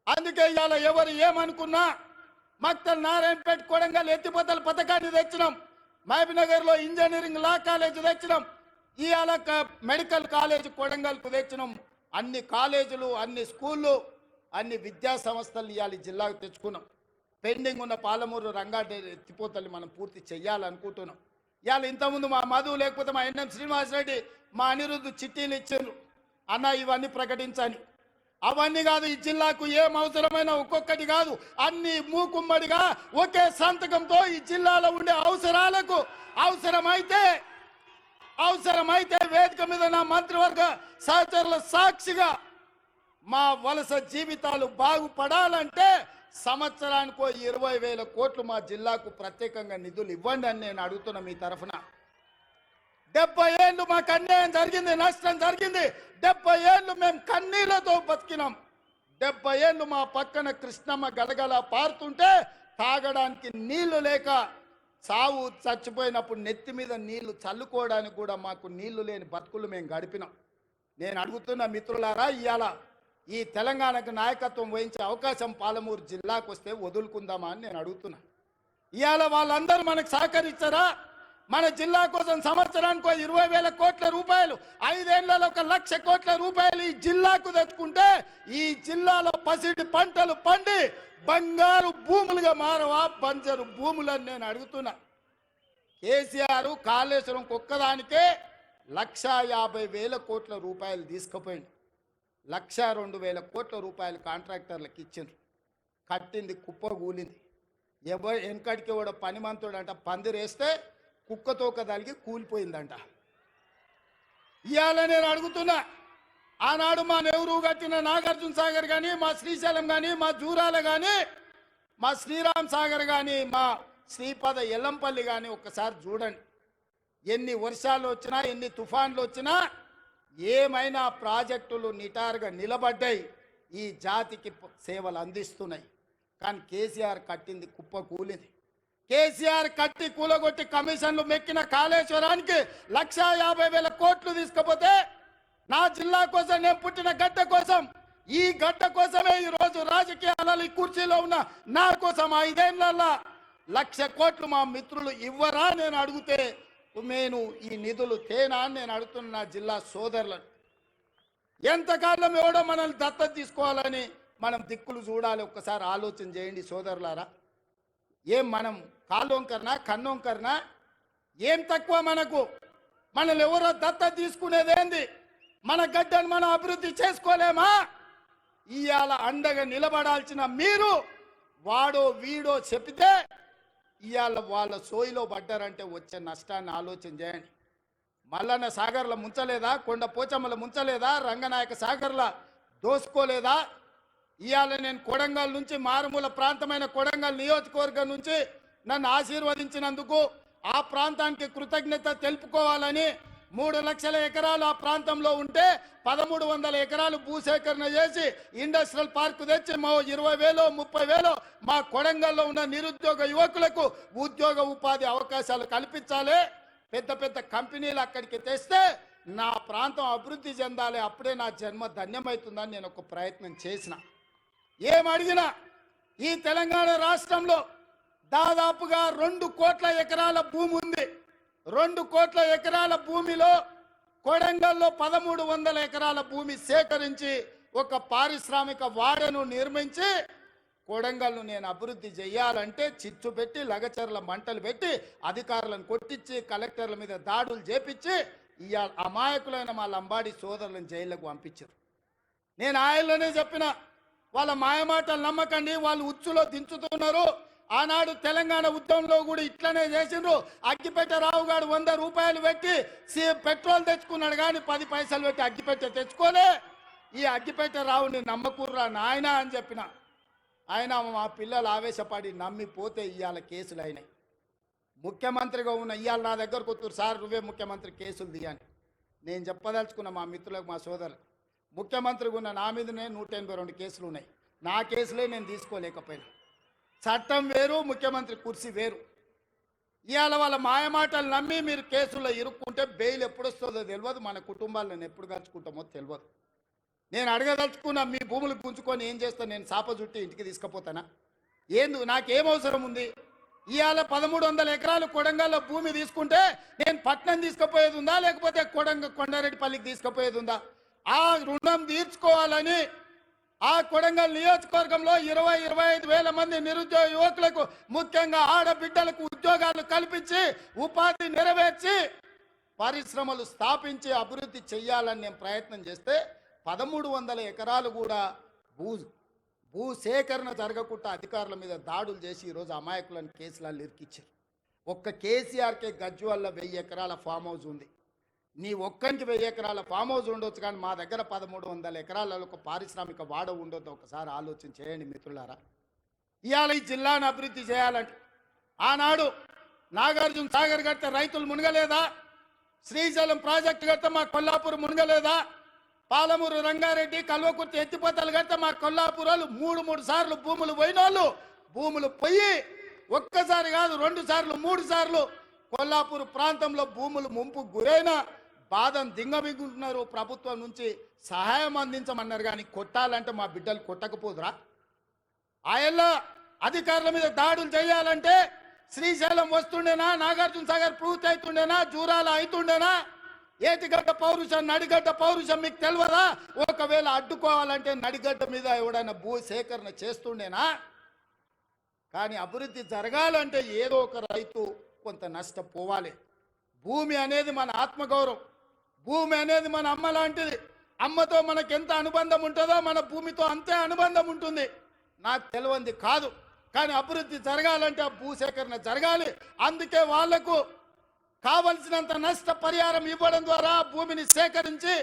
అందుకే ఇవాళ ఎవరు ఏమనుకున్నా మక్తల్ నారాయణపేట కొడంగల్ ఎత్తిపోతల పథకాన్ని తెచ్చినాం, మహబూబ్నగర్లో ఇంజనీరింగ్ లా కాలేజ్ తెచ్చినాం, ఇవాళ మెడికల్ కాలేజ్ కొడంగల్కు తెచ్చినాం. అన్ని కాలేజీలు, అన్ని స్కూళ్ళు, అన్ని విద్యా సంస్థలు ఇవాళ జిల్లాకు తెచ్చుకున్నాం. పెండింగ్ ఉన్న పాలమూరు రంగారెడ్డి ఎత్తిపోతలు మనం పూర్తి చెయ్యాలనుకుంటున్నాం. ఇవాళ ఇంతకుముందు మా మధు లేకపోతే మా ఎన్ఎం శ్రీనివాసరెడ్డి, మా అనిరుద్ధు చిట్టీలు ఇచ్చారు అన్న ఇవన్నీ ప్రకటించని. అవన్నీ కాదు, ఈ జిల్లాకు ఏం అవసరమైన ఒక్కొక్కటి కాదు, అన్ని మూకుమ్మడిగా ఒకే సంతకంతో ఈ జిల్లాలో ఉండే అవసరాలకు అవసరమైతే వేదిక మీద నా మంత్రివర్గ సహచరుల సాక్షిగా మా వలస జీవితాలు బాగుపడాలంటే సంవత్సరానికో 20,000 కోట్లు మా జిల్లాకు ప్రత్యేకంగా నిధులు ఇవ్వండి అని నేను అడుగుతున్నా మీ తరఫున. 70 ఏళ్ళు మాకు అన్యాయం జరిగింది, నష్టం జరిగింది. 70 ఏళ్ళు మేము కన్నీళ్లతో బతికినాం. 70 ఏళ్ళు మా పక్కన కృష్ణమ్మ గలగల పారుతుంటే తాగడానికి నీళ్లు లేక సావు చచ్చిపోయినప్పుడు నెత్తి మీద నీళ్లు చల్లుకోవడానికి కూడా మాకు నీళ్లు లేని బతుకులు మేము గడిపినాం. నేను అడుగుతున్న మిత్రులారా, ఇవాళ ఈ తెలంగాణకు నాయకత్వం వహించే అవకాశం పాలమూరు జిల్లాకు వస్తే వదులుకుందామా అని నేను అడుగుతున్నా. ఇవాళ వాళ్ళందరూ మనకు సహకరించారా? మన జిల్లా కోసం సంవత్సరానికి 20,000 కోట్ల రూపాయలు, 5 ఏళ్లలో 1,00,000 కోట్ల రూపాయలు ఈ జిల్లాకు తెచ్చుకుంటే ఈ జిల్లాలో పసిడి పంటలు పండి బంగారు భూములుగా మారవా బంజరు భూములని నేను అడుగుతున్నా. కేసీఆర్ కాళేశ్వరం ఒక్కదానికే 1,50,000 కోట్ల రూపాయలు తీసుకుపోయింది. 1,02,000 కోట్ల రూపాయలు కాంట్రాక్టర్లకు ఇచ్చిండ్రు. కట్టింది కుప్పగూలింది. ఎవరు వెనకడికి కూడా పనిమంతుడంట పందిరేస్తే కుక్కతోక తలిగి కూలిపోయిందంట. ఇవాళ నేను అడుగుతున్నా, ఆనాడు మా నెహ్రూ కట్టిన నాగార్జున సాగర్ కానీ, మా శ్రీశైలం కానీ, మా జూరాల కానీ, మా శ్రీరామ్ సాగర్ కానీ, మా శ్రీపద ఎల్లంపల్లి కానీ ఒక్కసారి చూడండి. ఎన్ని వర్షాలు వచ్చినా, ఎన్ని తుఫాన్లు వచ్చినా ఏమైనా ప్రాజెక్టులు నిటారుగా నిలబడ్డాయి, ఈ జాతికి సేవలు అందిస్తున్నాయి. కానీ కేసీఆర్ కట్టింది కుప్ప కూలింది. కేసీఆర్ కట్టి కూలగొట్టి కమిషన్లు మెక్కిన కాళేశ్వరానికి 1,50,000 కోట్లు తీసుకపోతే నా జిల్లా కోసం, నేను పుట్టిన గడ్డ కోసం, ఈ గడ్డ కోసమే ఈరోజు రాజకీయాలలో ఈ కుర్చీలో ఉన్న నా కోసం 5 ఏళ్లలో 1,00,000 కోట్లు మా మిత్రులు ఇవ్వరా నేను అడిగితే నేను ఈ నిధులు తేనా అని నేను అడుగుతున్న నా జిల్లా సోదరులను. ఎంతకాలం ఎవడో మనల్ని దత్తత తీసుకోవాలని మనం దిక్కులు చూడాలి. ఒక్కసారి ఆలోచన చేయండి సోదరులారా. ఏం మనం కాళ్ళొంకరనా కన్నొంకరనా? ఏం తక్కువ మనకు? మనల్ని ఎవరో దత్తత తీసుకునేదేంది? మన గడ్డను మనం అభివృద్ధి చేసుకోలేమా? ఇవాళ అండగా నిలబడాల్సిన మీరు వాడో వీడో చెప్తే ఇవాళ వాళ్ళ సోయిలో పడ్డారంటే వచ్చే నష్టాన్ని ఆలోచన చేయండి. మల్లన్న సాగర్ల ముంచలేదా? కొండ పోచమ్మల ముంచలేదా? రంగనాయక సాగర్ల దోసుకోలేదా? ఇవాళ నేను కొడంగల్ నుంచి, మారుమూల ప్రాంతమైన కొడంగల్ నియోజకవర్గం నుంచి నన్ను ఆశీర్వదించినందుకు ఆ ప్రాంతానికి కృతజ్ఞత తెలుపుకోవాలని 3 లక్షల ఎకరాలు ఆ ప్రాంతంలో ఉంటే 1,300 ఎకరాలు భూసేకరణ చేసి ఇండస్ట్రియల్ పార్క్ తెచ్చి 20,000 30,000 మా కొడంగల్లో ఉన్న నిరుద్యోగ యువకులకు ఉద్యోగ ఉపాధి అవకాశాలు కల్పించాలి. పెద్ద పెద్ద కంపెనీలు అక్కడికి తెస్తే నా ప్రాంతం అభివృద్ధి చెందాలి. అప్పుడే నా జన్మ ధన్యమవుతుందని నేను ఒక ప్రయత్నం చేసిన. ఏమడిగినా ఈ తెలంగాణ రాష్ట్రంలో దాదాపుగా 2 కోట్ల ఎకరాల భూమి ఉంది. 2 కోట్ల ఎకరాల భూమిలో కొడంగల్లో 1,300 ఎకరాల భూమి సేకరించి ఒక పారిశ్రామిక వాడను నిర్మించి కొడంగల్ను నేను అభివృద్ధి చేయాలంటే చిచ్చు పెట్టి, లగచర్ల మంటలు పెట్టి, అధికారులను కొట్టించి, కలెక్టర్ల మీద దాడులు చేపించి ఇవాళ అమాయకులైన మా లంబాడి సోదరులను జైళ్లకు పంపించారు. నేను ఆయనలోనే చెప్పిన, వాళ్ళ మాయమాటలు నమ్మకండి, వాళ్ళు ఉచ్చులో దించుతున్నారు. ఆనాడు తెలంగాణ ఉద్యమంలో కూడా ఇట్లనే చేసిండ్రు. అగ్గిపెట్ట రావు గారు 100 రూపాయలు పెట్టి పెట్రోల్ తెచ్చుకున్నాడు, కానీ 10 పైసలు పెట్టి అగ్గిపెట్ట తెచ్చుకోలే. ఈ అగ్గిపెట్ట రావుని నమ్మకూర్రా నాయన అని చెప్పిన. ఆయన మా పిల్లలు ఆవేశపడి నమ్మిపోతే ఇవాళ కేసులు అయినాయి. ముఖ్యమంత్రిగా ఉన్న ఇవాళ నా దగ్గరకు వస్తారు, సార్ నువ్వే ముఖ్యమంత్రి కేసులు దిగాని. నేను చెప్పదలుచుకున్న మా మిత్రులకు, మా సోదరులు, ముఖ్యమంత్రిగా ఉన్న నా మీదనే 182 కేసులు ఉన్నాయి. నా కేసులే నేను తీసుకోలేకపోయినా. చట్టం వేరు, ముఖ్యమంత్రి కుర్చీ వేరు. ఇవాళ వాళ్ళ మాయమాటలు నమ్మి మీరు కేసుల్లో ఇరుక్కుంటే బెయిల్ ఎప్పుడు వస్తుందో తెలియదు, మన కుటుంబాలను ఎప్పుడు కలుసుకుంటామో తెలియదు. నేను అడగదలుచుకున్నా, మీ భూములు గుంజుకొని ఏం చేస్తాను? నేను చాప చుట్టి ఇంటికి తీసుకుపోతానా? నాకేం అవసరం ఉంది? ఇవాళ 1,300 ఎకరాలు కొడంగల్లో భూమి తీసుకుంటే నేను పట్నం తీసుకుపోయేది ఉందా, లేకపోతే కొండారెడ్డిపల్లికి తీసుకుపోయేది ఉందా? ఆ రుణం తీర్చుకోవాలని ఆ కొడంగల్ నియోజకవర్గంలో 20-25 వేల మంది నిరుద్యోగ యువకులకు, ముఖ్యంగా ఆడబిడ్డలకు ఉద్యోగాలు కల్పించి ఉపాధి నెరవేర్చి పరిశ్రమలు స్థాపించి అభివృద్ధి చెయ్యాలని నేను ప్రయత్నం చేస్తే 1,300 ఎకరాలు కూడా భూసేకరణ జరగకుండా అధికారుల మీద దాడులు చేసి ఈరోజు అమాయకులను కేసులలో ఇరికిచ్చారు. ఒక్క కేసీఆర్కే గజ్వేల్లో 1000 ఎకరాల ఫామ్ హౌస్ ఉంది. నీ ఒక్కరికి 1000 ఎకరాల ఫామ్ హౌస్ ఉండొచ్చు, కానీ మా దగ్గర 1,300 ఎకరాలలో ఒక పారిశ్రామిక వాడ ఉండొద్దు. ఒకసారి ఆలోచన చేయండి మిత్రులారా. ఇవాళ ఈ జిల్లాను అభివృద్ధి చేయాలంటే ఆనాడు నాగార్జున సాగర్ కడితే రైతులు మునగలేదా? శ్రీశైలం ప్రాజెక్టు కడితే మా కొల్లాపూర్ మునగలేదా? పాలమూరు రంగారెడ్డి కల్వకుర్తి ఎత్తిపోతలు కడితే మా కొల్లాపూరాలు 3 సార్లు భూములు పోయినోళ్ళు భూములు పోయి ఒక్కసారి కాదు 2 సార్లు 3 సార్లు కొల్లాపూర్ ప్రాంతంలో భూములు ముంపు గురైన బాధను దింగమిగుంటున్నారు. ప్రభుత్వం నుంచి సహాయం అందించమన్నారు, కానీ కొట్టాలంటే మా బిడ్డలు కొట్టకపోదురా? ఆయల్లో అధికారుల మీద దాడులు చేయాలంటే శ్రీశైలం వస్తుండేనా? నాగార్జున సాగర్ పూర్తి అవుతుండేనా? జూరాల అవుతుండేనా? ఏటిగడ్డ పౌరుషం, నడిగడ్డ పౌరుషం మీకు తెలియదా? ఒకవేళ అడ్డుకోవాలంటే నడిగడ్డ మీద ఎవడైనా భూ సేకరణ చేస్తుండేనా? కానీ అభివృద్ధి జరగాలంటే ఏదో ఒక రైతు కొంత నష్టపోవాలి. భూమి అనేది మన ఆత్మగౌరవం, భూమి అనేది మన అమ్మ లాంటిది. అమ్మతో మనకు ఎంత అనుబంధం ఉంటుందో మన భూమితో అంతే అనుబంధం ఉంటుంది. నాకు తెలియంది కాదు, కానీ అభివృద్ధి జరగాలంటే ఆ భూసేకరణ జరగాలి. అందుకే వాళ్లకు కావలసినంత నష్ట పరిహారం ఇవ్వడం ద్వారా భూమిని సేకరించి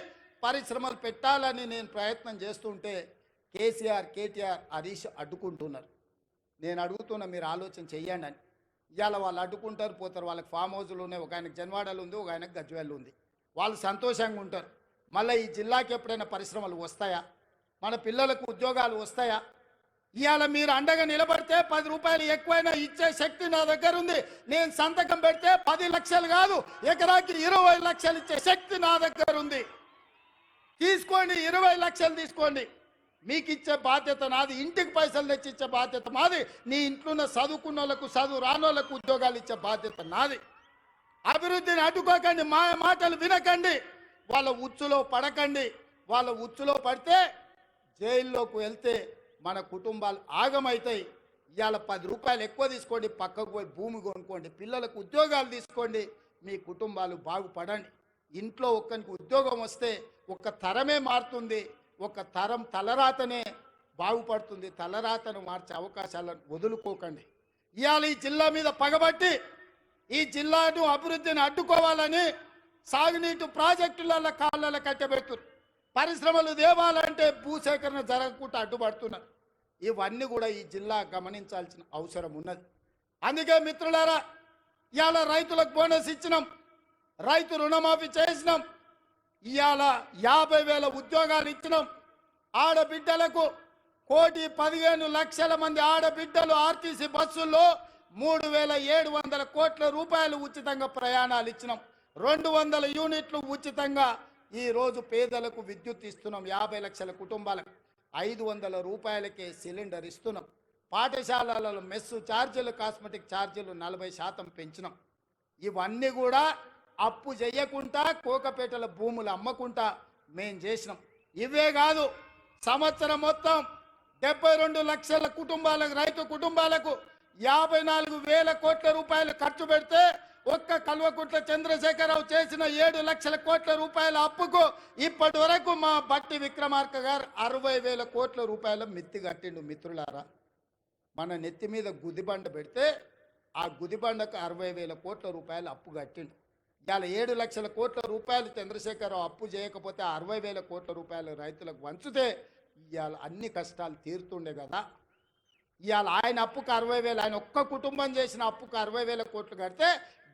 పరిశ్రమలు పెట్టాలని నేను ప్రయత్నం చేస్తుంటే కేసీఆర్, కేటీఆర్, హరీష్ అడ్డుకుంటున్నారు. నేను అడుగుతున్నా, మీరు ఆలోచన చెయ్యండి అని. ఇవాళ వాళ్ళు అడ్డుకుంటారు, పోతారు. వాళ్ళకి ఫామ్ హౌజులు ఉన్నాయి, ఒక ఆయనకు జన్వాడలు ఉంది, ఒక ఆయనకు గజ్వేల్ ఉంది. వాళ్ళు సంతోషంగా ఉంటారు. మళ్ళీ ఈ జిల్లాకి ఎప్పుడైనా పరిశ్రమలు వస్తాయా? మన పిల్లలకు ఉద్యోగాలు వస్తాయా? ఇవాళ మీరు అండగా నిలబడితే 10 రూపాయలు ఎక్కువైనా ఇచ్చే శక్తి నా దగ్గర ఉంది. నేను సంతకం పెడితే 10 లక్షలు కాదు, ఎకరాకి 20 లక్షలు ఇచ్చే శక్తి నా దగ్గర ఉంది. తీసుకోండి, 20 లక్షలు తీసుకోండి. మీకు ఇచ్చే బాధ్యత నాది, ఇంటికి పైసలు తెచ్చి ఇచ్చే బాధ్యత మాది. నీ ఇంట్లో చదువుకున్న వాళ్ళకు, చదువు రాని వాళ్ళకు ఉద్యోగాలు ఇచ్చే బాధ్యత నాది. అభివృద్ధిని అడ్డుకోకండి, మా మాటలు వినకండి, వాళ్ళ ఉచ్చులో పడకండి. వాళ్ళ ఉచ్చులో పడితే జైల్లోకి వెళ్తే మన కుటుంబాలు ఆగమవుతాయి. ఇవాళ 10 రూపాయలు ఎక్కువ తీసుకోండి, పక్కకు పోయి భూమి కొనుక్కోండి, పిల్లలకు ఉద్యోగాలు తీసుకోండి, మీ కుటుంబాలు బాగుపడండి. ఇంట్లో ఒక్కరికి ఉద్యోగం వస్తే ఒక తరమే మారుతుంది, ఒక తరం తలరాతనే బాగుపడుతుంది. తలరాతను మార్చే అవకాశాలను వదులుకోకండి. ఇవాళ ఈ జిల్లా మీద పగబట్టి ఈ జిల్లాను అభివృద్ధిని అడ్డుకోవాలని సాగునీటి ప్రాజెక్టుల కాళ్ళ కట్టబెడుతున్నారు. పరిశ్రమలు దేవాలంటే భూసేకరణ జరగకుండా అడ్డుపడుతున్నారు. ఇవన్నీ కూడా ఈ జిల్లా గమనించాల్సిన అవసరం ఉన్నది. అందుకే మిత్రులారా, ఇవాళ రైతులకు బోనస్ ఇచ్చినాం, రైతు రుణమాఫీ చేసినాం, ఇవాళ 50,000 ఉద్యోగాలు ఇచ్చినాం. ఆడబిడ్డలకు 1,15,00,000 మంది ఆడబిడ్డలు ఆర్టీసీ బస్సుల్లో 3,700 కోట్ల రూపాయలు ఉచితంగా ప్రయాణాలు ఇచ్చినాం. 200 యూనిట్లు ఉచితంగా ఈరోజు పేదలకు విద్యుత్ ఇస్తున్నాం. 50 లక్షల కుటుంబాలకు 500 రూపాయలకే సిలిండర్ ఇస్తున్నాం. పాఠశాలలలో మెస్సు ఛార్జీలు, కాస్మెటిక్ ఛార్జీలు 40% పెంచినాం. ఇవన్నీ కూడా అప్పు చేయకుండా, కోకపేటల భూములు అమ్మకుండా మేం చేసినాం. ఇవే కాదు, సంవత్సరం మొత్తం 72 లక్షల కుటుంబాలకు, రైతు కుటుంబాలకు 54,000 కోట్ల రూపాయలు ఖర్చు పెడితే ఒక్క కల్వకుంట్ల చంద్రశేఖరరావు చేసిన 7 లక్షల కోట్ల రూపాయల అప్పుకు ఇప్పటి వరకు మా బట్టి విక్రమార్క గారు 60,000 కోట్ల రూపాయల మిత్తి కట్టిండు. మిత్రులారా, మన నెత్తి మీద గుదిబండ పెడితే ఆ గుదిబండకు 60,000 కోట్ల రూపాయలు అప్పు కట్టిండు. ఇవాళ 7 లక్షల కోట్ల రూపాయలు చంద్రశేఖరరావు అప్పు చేయకపోతే 60,000 కోట్ల రూపాయలు రైతులకు వంచితే ఇవాళ అన్ని కష్టాలు తీరుతుండే కదా. ఇవాళ ఆయన అప్పుకు 60,000, ఆయన ఒక్క కుటుంబం చేసిన అప్పుకు 60,000 కోట్లు కడితే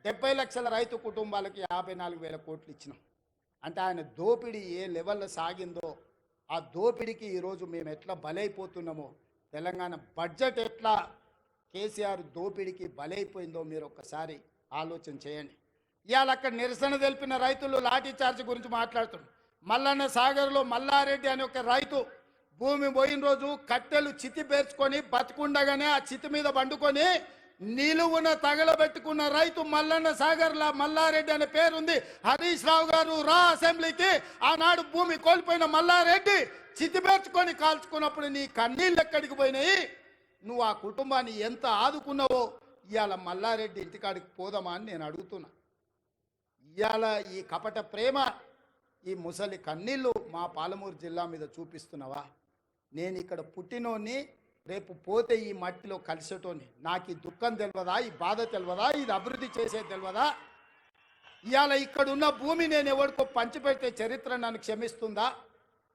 70 లక్షల రైతు కుటుంబాలకి 54,000 కోట్లు ఇచ్చినాం. అంటే ఆయన దోపిడీ ఏ లెవెల్లో సాగిందో, ఆ దోపిడీకి ఈరోజు మేము ఎట్లా బలైపోతున్నామో, తెలంగాణ బడ్జెట్ ఎట్లా కేసీఆర్ దోపిడీకి బలైపోయిందో మీరు ఒక్కసారి ఆలోచన చేయండి. ఇవాళ అక్కడ నిరసన తెలిపిన రైతులు లాఠీ చార్జ్ గురించి మాట్లాడుతున్నారు. మల్లన్న సాగర్లో మల్లారెడ్డి అనే ఒక రైతు భూమి పోయిన రోజు కట్టెలు చితి పేర్చుకొని బతుకుండగానే ఆ చితి మీద పండుకొని నిలువున తగలబెట్టుకున్న రైతు మల్లన్న సాగర్లా మల్లారెడ్డి అనే పేరుంది. హరీష్ రావు గారు రా అసెంబ్లీకి. ఆనాడు భూమి కోల్పోయిన మల్లారెడ్డి చితి పేర్చుకొని కాల్చుకున్నప్పుడు నీ కన్నీళ్ళు ఎక్కడికి పోయినాయి? నువ్వు ఆ కుటుంబాన్ని ఎంత ఆదుకున్నావో ఇవాళ మల్లారెడ్డి ఇంటికాడికి పోదామా అని నేను అడుగుతున్నా. ఇవాళ ఈ కపట ప్రేమ, ఈ ముసలి కన్నీళ్ళు మా పాలమూరు జిల్లా మీద చూపిస్తున్నావా? నేను ఇక్కడ పుట్టినోని, రేపు పోతే ఈ మట్టిలో కలిసేటోని. నాకు ఈ దుఃఖం తెలియదా? ఈ బాధ తెలియదా? ఇది అభివృద్ధి చేసేది తెలియదా? ఇవాళ ఇక్కడున్న భూమి నేను ఎవరికో పంచిపెడితే చరిత్ర నన్ను క్షమిస్తుందా?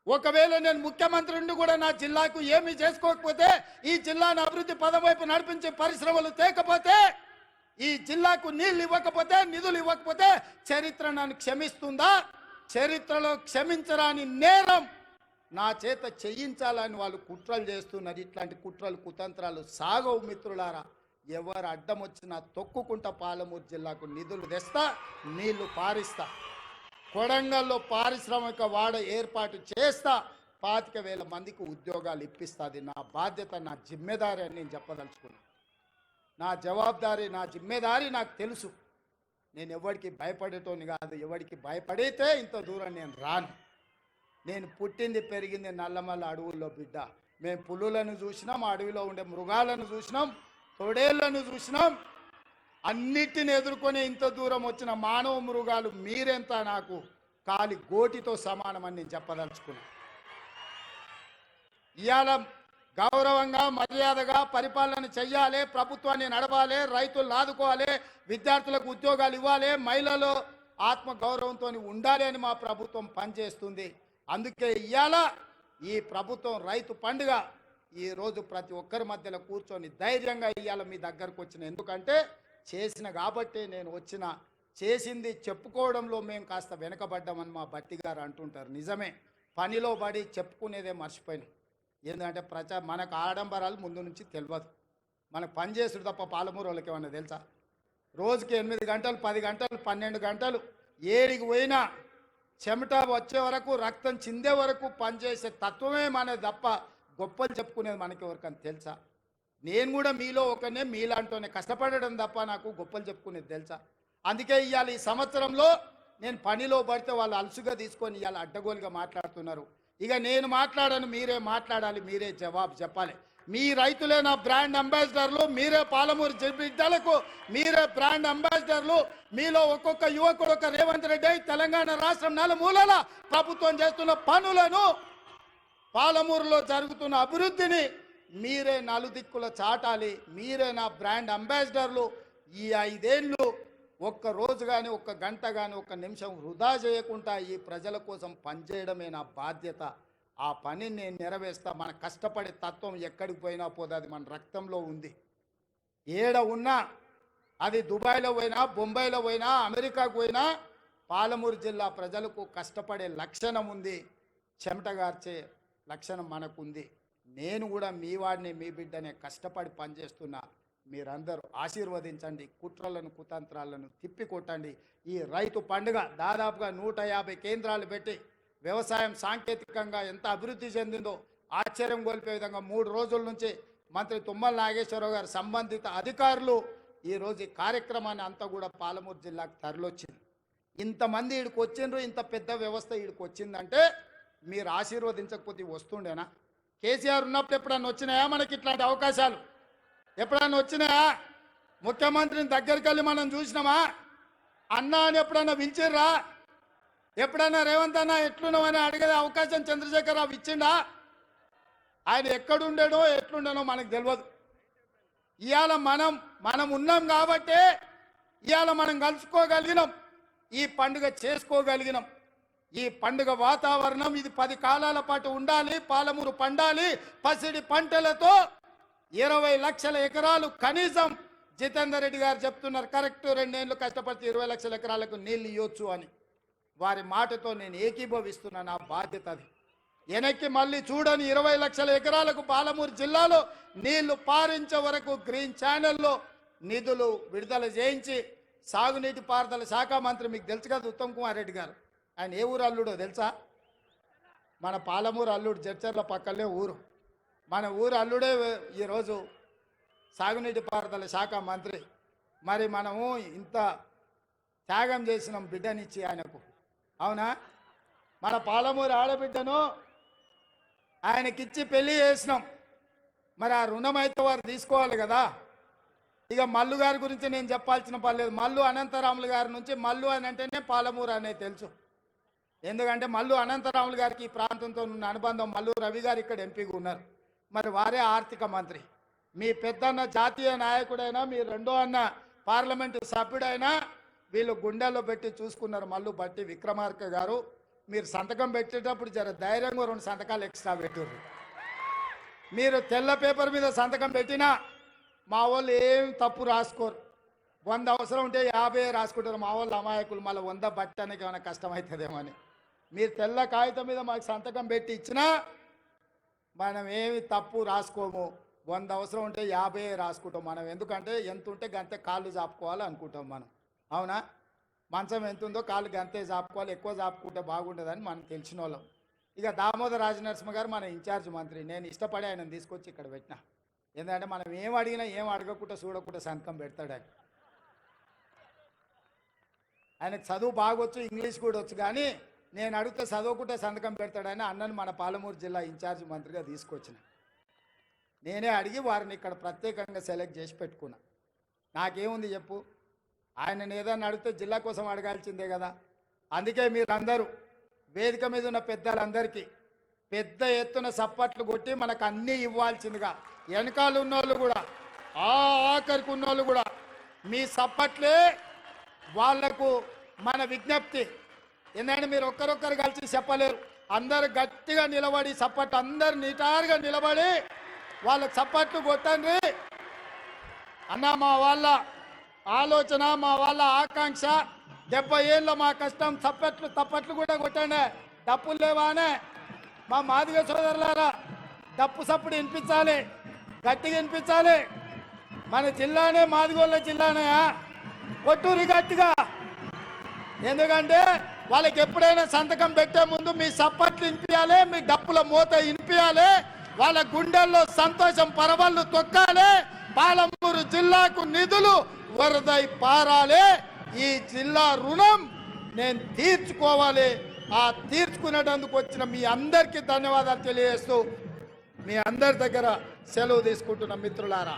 ఒకవేళ నేను ముఖ్యమంత్రి నుండి కూడా నా జిల్లాకు ఏమీ చేసుకోకపోతే, ఈ జిల్లాను అభివృద్ధి పదం వైపు నడిపించే పరిశ్రమలు తేకపోతే, ఈ జిల్లాకు నీళ్ళు ఇవ్వకపోతే, నిధులు ఇవ్వకపోతే చరిత్ర నన్ను క్షమిస్తుందా? చరిత్రలో క్షమించరాని నేరం నా చేత చేయించాలని వాళ్ళు కుట్రలు చేస్తున్నారు. ఇట్లాంటి కుట్రలు, కుతంత్రాలు సాగవు మిత్రులారా. ఎవరు అడ్డం వచ్చినా తొక్కుకుంటా పాలమూరు జిల్లాకు నిధులు తెస్తా, నీళ్లు పారిస్తా. కొడంగల్లో పారిశ్రామిక వాడ ఏర్పాటు చేస్తా, 25,000 మందికి ఉద్యోగాలు ఇప్పిస్తుంది. నా బాధ్యత, నా జిమ్మెదారి అని నేను చెప్పదలుచుకున్నాను. నా జవాబుదారీ, నా జిమ్మెదారి నాకు తెలుసు. నేను ఎవరికి భయపడేటోని కాదు. ఎవరికి భయపడితే ఇంత దూరం నేను రాను. నేను పుట్టింది పెరిగింది నల్లమల్ల అడవుల్లో బిడ్డ. మేము పులులను చూసినాం, అడవిలో ఉండే మృగాలను చూసినాం, తొడేళ్లను చూసినాం. అన్నిటిని ఎదుర్కొని ఇంత దూరం వచ్చిన మానవ మృగాలు మీరెంత నాకు కాలి గోటితో సమానమని నేను చెప్పదలుచుకున్నాను. ఇవాళ గౌరవంగా మర్యాదగా పరిపాలన చెయ్యాలి, ప్రభుత్వాన్ని నడపాలి, రైతులను ఆదుకోవాలి, విద్యార్థులకు ఉద్యోగాలు ఇవ్వాలి, మహిళలు ఆత్మ గౌరవంతో ఉండాలి అని మా ప్రభుత్వం పనిచేస్తుంది. అందుకే ఇవాళ ఈ ప్రభుత్వం రైతు పండుగ ఈరోజు ప్రతి ఒక్కరి మధ్యలో కూర్చొని ధైర్యంగా ఇవాళ మీ దగ్గరకు వచ్చిన. ఎందుకంటే చేసిన కాబట్టి నేను వచ్చిన. చేసింది చెప్పుకోవడంలో మేము కాస్త వెనకబడ్డామని మా బట్టి గారు అంటుంటారు. నిజమే, పనిలో పడి చెప్పుకునేదే మర్చిపోయినాం. ఎందుకంటే మనకు ఆడంబరాలు ముందు నుంచి తెలియదు. మనకు పని చేసుడు తప్ప పాలమూరు వాళ్ళకి ఏమన్నా తెలుసా? రోజుకి 8 గంటలు 10 గంటలు 12 గంటలు ఏడికి పోయినా చెమట వచ్చే వరకు రక్తం చిందే వరకు పనిచేసే తత్వమే మనది తప్ప గొప్పలు చెప్పుకునేది మనకి ఎవరికని తెలుసా? నేను కూడా మీలో ఒకనే, మీలాంటోనే కష్టపడడం తప్ప నాకు గొప్పలు చెప్పుకునేది తెలుసా? అందుకే ఇవాళ ఈ సంవత్సరంలో నేను పనిలో పడితే వాళ్ళు అలసుగా తీసుకొని ఇవాళ అడ్డగోలుగా మాట్లాడుతున్నారు. ఇక నేను మాట్లాడను, మీరే మాట్లాడాలి, మీరే జవాబు చెప్పాలి. మీ రైతులే నా బ్రాండ్ అంబాసిడర్లు, మీరే పాలమూరు బిడ్డలకు మీరే బ్రాండ్ అంబాసిడర్లు. మీలో ఒక్కొక్క యువకుడు ఒక రేవంత్ రెడ్డి తెలంగాణ రాష్ట్రం నలుమూలల ప్రభుత్వం చేస్తున్న పనులను, పాలమూరులో జరుగుతున్న అభివృద్ధిని మీరే నలుదిక్కుల చాటాలి. మీరే నా బ్రాండ్ అంబాసిడర్లు. ఈ 5 ఏళ్ళు ఒక్క రోజు కానీ, ఒక్క గంట కానీ, ఒక్క నిమిషం వృధా చేయకుండా ఈ ప్రజల కోసం పనిచేయడమే నా బాధ్యత. ఆ పనిని నేను నెరవేర్స్తా. మన కష్టపడే తత్వం ఎక్కడికి పోయినా పోదు, అది మన రక్తంలో ఉంది. ఏడ ఉన్నా, అది దుబాయ్లో పోయినా, బొంబాయిలో పోయినా, అమెరికాకు పోయినా, పాలమూరు జిల్లా ప్రజలకు కష్టపడే లక్షణం ఉంది, చెమటగార్చే లక్షణం మనకుంది. నేను కూడా మీ వాడిని, మీ బిడ్డనే, కష్టపడి పనిచేస్తున్నా. మీరందరూ ఆశీర్వదించండి, కుట్రలను కుతంత్రాలను తిప్పికొట్టండి. ఈ రైతు పండుగ దాదాపుగా 150 కేంద్రాలు పెట్టి వ్యవసాయం సాంకేతికంగా ఎంత అభివృద్ధి చెందిందో ఆశ్చర్యం గొలిపే విధంగా 3 రోజుల నుంచి మంత్రి తుమ్మల నాగేశ్వరరావు గారు సంబంధిత అధికారులు ఈరోజు ఈ కార్యక్రమాన్ని అంతా కూడా పాలమూరు జిల్లాకు తరలిొచ్చింది. ఇంతమంది ఈడికి వచ్చిండ్రు, ఇంత పెద్ద వ్యవస్థ ఈడికి వచ్చిందంటే మీరు ఆశీర్వదించకపోతే వస్తుండేనా? కేసీఆర్ ఉన్నప్పుడు ఎప్పుడన్నా వచ్చినాయా మనకి ఇట్లాంటి అవకాశాలు? ఎప్పుడన్నా వచ్చినాయా? ముఖ్యమంత్రిని దగ్గరికి వెళ్ళి మనం చూసినామా? అన్నా అని ఎప్పుడన్నా పిలిచిర్రా? ఎప్పుడన్నా రేవంత్ అన్న ఎట్లున్నామని అడిగే అవకాశం చంద్రశేఖరరావు ఇచ్చిండా? ఆయన ఎక్కడుండేనో ఎట్లుండేనో మనకు తెలియదు. ఇవాళ మనం ఉన్నాం కాబట్టే ఇవాళ మనం కలుసుకోగలిగినాం, ఈ పండుగ చేసుకోగలిగినాం. ఈ పండుగ వాతావరణం ఇది 10 కాలాల పాటు ఉండాలి. పాలమూరు పండాలి పసిడి పంటలతో. 20 లక్షల ఎకరాలు కనీసం జితేందర్ రెడ్డి గారు చెప్తున్నారు, కరెక్ట్ 2 ఏళ్ళు కష్టపడితే 20 లక్షల ఎకరాలకు నీళ్ళు ఇవ్వచ్చు అని. వారి మాటతో నేను ఏకీభవిస్తున్నా. నా బాధ్యత అది. వెనక్కి మళ్ళీ చూడని 20 లక్షల ఎకరాలకు పాలమూరు జిల్లాలో నీళ్లు పారించే వరకు గ్రీన్ ఛానల్లో నిధులు విడుదల చేయించి సాగునీటి పారుదల శాఖ మంత్రి, మీకు తెలుసు కదా ఉత్తమ్ కుమార్ రెడ్డి గారు, ఆయన ఏ ఊరు అల్లుడో తెలుసా? మన పాలమూరు అల్లుడు, జడ్చర్ల పక్కనే ఊరు. మన ఊరు అల్లుడే ఈరోజు సాగునీటి పారుదల శాఖ మంత్రి. మరి మనము ఇంత త్యాగం చేసినాం బిడ్డనిచ్చి ఆయనకు, అవునా? మన పాలమూరు ఆడబిడ్డను ఆయనకిచ్చి పెళ్లి చేసినాం. మరి ఆ రుణం అయితే వారు తీసుకోవాలి కదా. ఇక మల్లు గారి గురించి నేను చెప్పాల్సిన పని లేదు. మల్లు అనంతరాములు గారి నుంచి మల్లు అని అంటేనే పాలమూరు అనేది తెలుసు. ఎందుకంటే మల్లు అనంతరాములు గారికి ఈ ప్రాంతంతో ఉన్న అనుబంధం. మల్లు రవి గారు ఇక్కడ ఎంపీగా ఉన్నారు, మరి వారే ఆర్థిక మంత్రి. మీ పెద్దన్న జాతీయ నాయకుడైనా, మీ రెండో అన్న పార్లమెంటు సభ్యుడైనా వీళ్ళు గుండెల్లో పెట్టి చూసుకున్నారు. మల్లు బట్టి విక్రమార్క గారు, మీరు సంతకం పెట్టేటప్పుడు జర ధైర్యంగా 2 సంతకాలు ఎక్స్ట్రా పెట్టుర్రు. మీరు తెల్ల పేపర్ మీద సంతకం పెట్టినా మా వాళ్ళు ఏం తప్పు రాసుకోరు. 100 అవసరం ఉంటే 50 రాసుకుంటారు. మా వాళ్ళు అమాయకులు, మళ్ళీ 100 బట్టడానికి ఏమైనా కష్టమవుతుందేమో అని. మీరు తెల్ల కాగితం మీద మాకు సంతకం పెట్టి ఇచ్చినా మనం ఏమి తప్పు రాసుకోము. 100 అవసరం ఉంటే 50 రాసుకుంటాం మనం. ఎందుకంటే ఎంత ఉంటే గంతే కాళ్ళు చాపుకోవాలి అనుకుంటాం మనం, అవునా? మంచం ఎంత ఉందో కాళ్ళు గంతే చాపుకోవాలి, ఎక్కువ చాపుకుంటే బాగుంటుందని మనం తెలిసిన వాళ్ళం. ఇక దామోదర రాజనరసింహ గారు మన ఇన్ఛార్జ్ మంత్రి. నేను ఇష్టపడి ఆయన తీసుకొచ్చి ఇక్కడ పెట్టినా. ఎందుకంటే మనం ఏం అడిగినా ఏం అడగకుండా చూడకుండా సంతకం పెడతాడు ఆయన. ఆయనకు చదువు బాగొచ్చు, ఇంగ్లీష్ కూడా వచ్చు, కానీ నేను అడిగితే చదవకుండా సంతకం పెడతాడని అన్నను మన పాలమూరు జిల్లా ఇన్ఛార్జ్ మంత్రిగా తీసుకొచ్చిన. నేనే అడిగి వారిని ఇక్కడ ప్రత్యేకంగా సెలెక్ట్ చేసి పెట్టుకున్నా. నాకేముంది చెప్పు, ఆయనను ఏదన్నా అడిగితే జిల్లా కోసం అడగాల్సిందే కదా. అందుకే మీరందరూ వేదిక మీద ఉన్న పెద్దలందరికీ పెద్ద ఎత్తున సప్పట్లు కొట్టి మనకు అన్నీ ఇవ్వాల్సిందిగా, వెనకాల ఉన్నోళ్ళు కూడా ఆఖరికి ఉన్నోళ్ళు కూడా మీ సప్పట్లే వాళ్లకు మన విజ్ఞప్తి. ఎందుకంటే మీరు ఒక్కరొక్కరు కలిసి చెప్పలేరు, అందరు గట్టిగా నిలబడి సప్పట్లు అందరు నిటారుగా నిలబడి వాళ్ళకి సప్పట్లు కొట్టండి అన్న. మా వాళ్ళ ఆలోచన, మా వాళ్ళ ఆకాంక్ష, 70 ఏళ్ళ మా కష్టం. తప్పట్లు కూడా కొట్టండి, డప్పులు లేవానే. మా మాదిగ సోదరులారా, డప్పు సప్పుడు వినిపించాలి, గట్టిగా వినిపించాలి. మన జిల్లానే మాదిగోళ్ళ జిల్లానే, కొట్టూరి గట్టిగా. ఎందుకంటే వాళ్ళకి ఎప్పుడైనా సంతకం పెట్టే ముందు మీ సప్పట్లు వినిపించాలి, మీ డప్పుల మూత వినిపించాలి, వాళ్ళ గుండెల్లో సంతోషం పరవళ్ళు తొక్కాలి. పాలమూరు జిల్లాకు నిధులు వరదై పారాలి. ఈ జిల్లా రుణం నేను తీర్చుకోవాలి. ఆ తీర్చుకునేటందుకు వచ్చిన మీ అందరికీ ధన్యవాదాలు తెలియజేస్తూ మీ అందరి దగ్గర సెలవు తీసుకుంటున్న మిత్రులారా.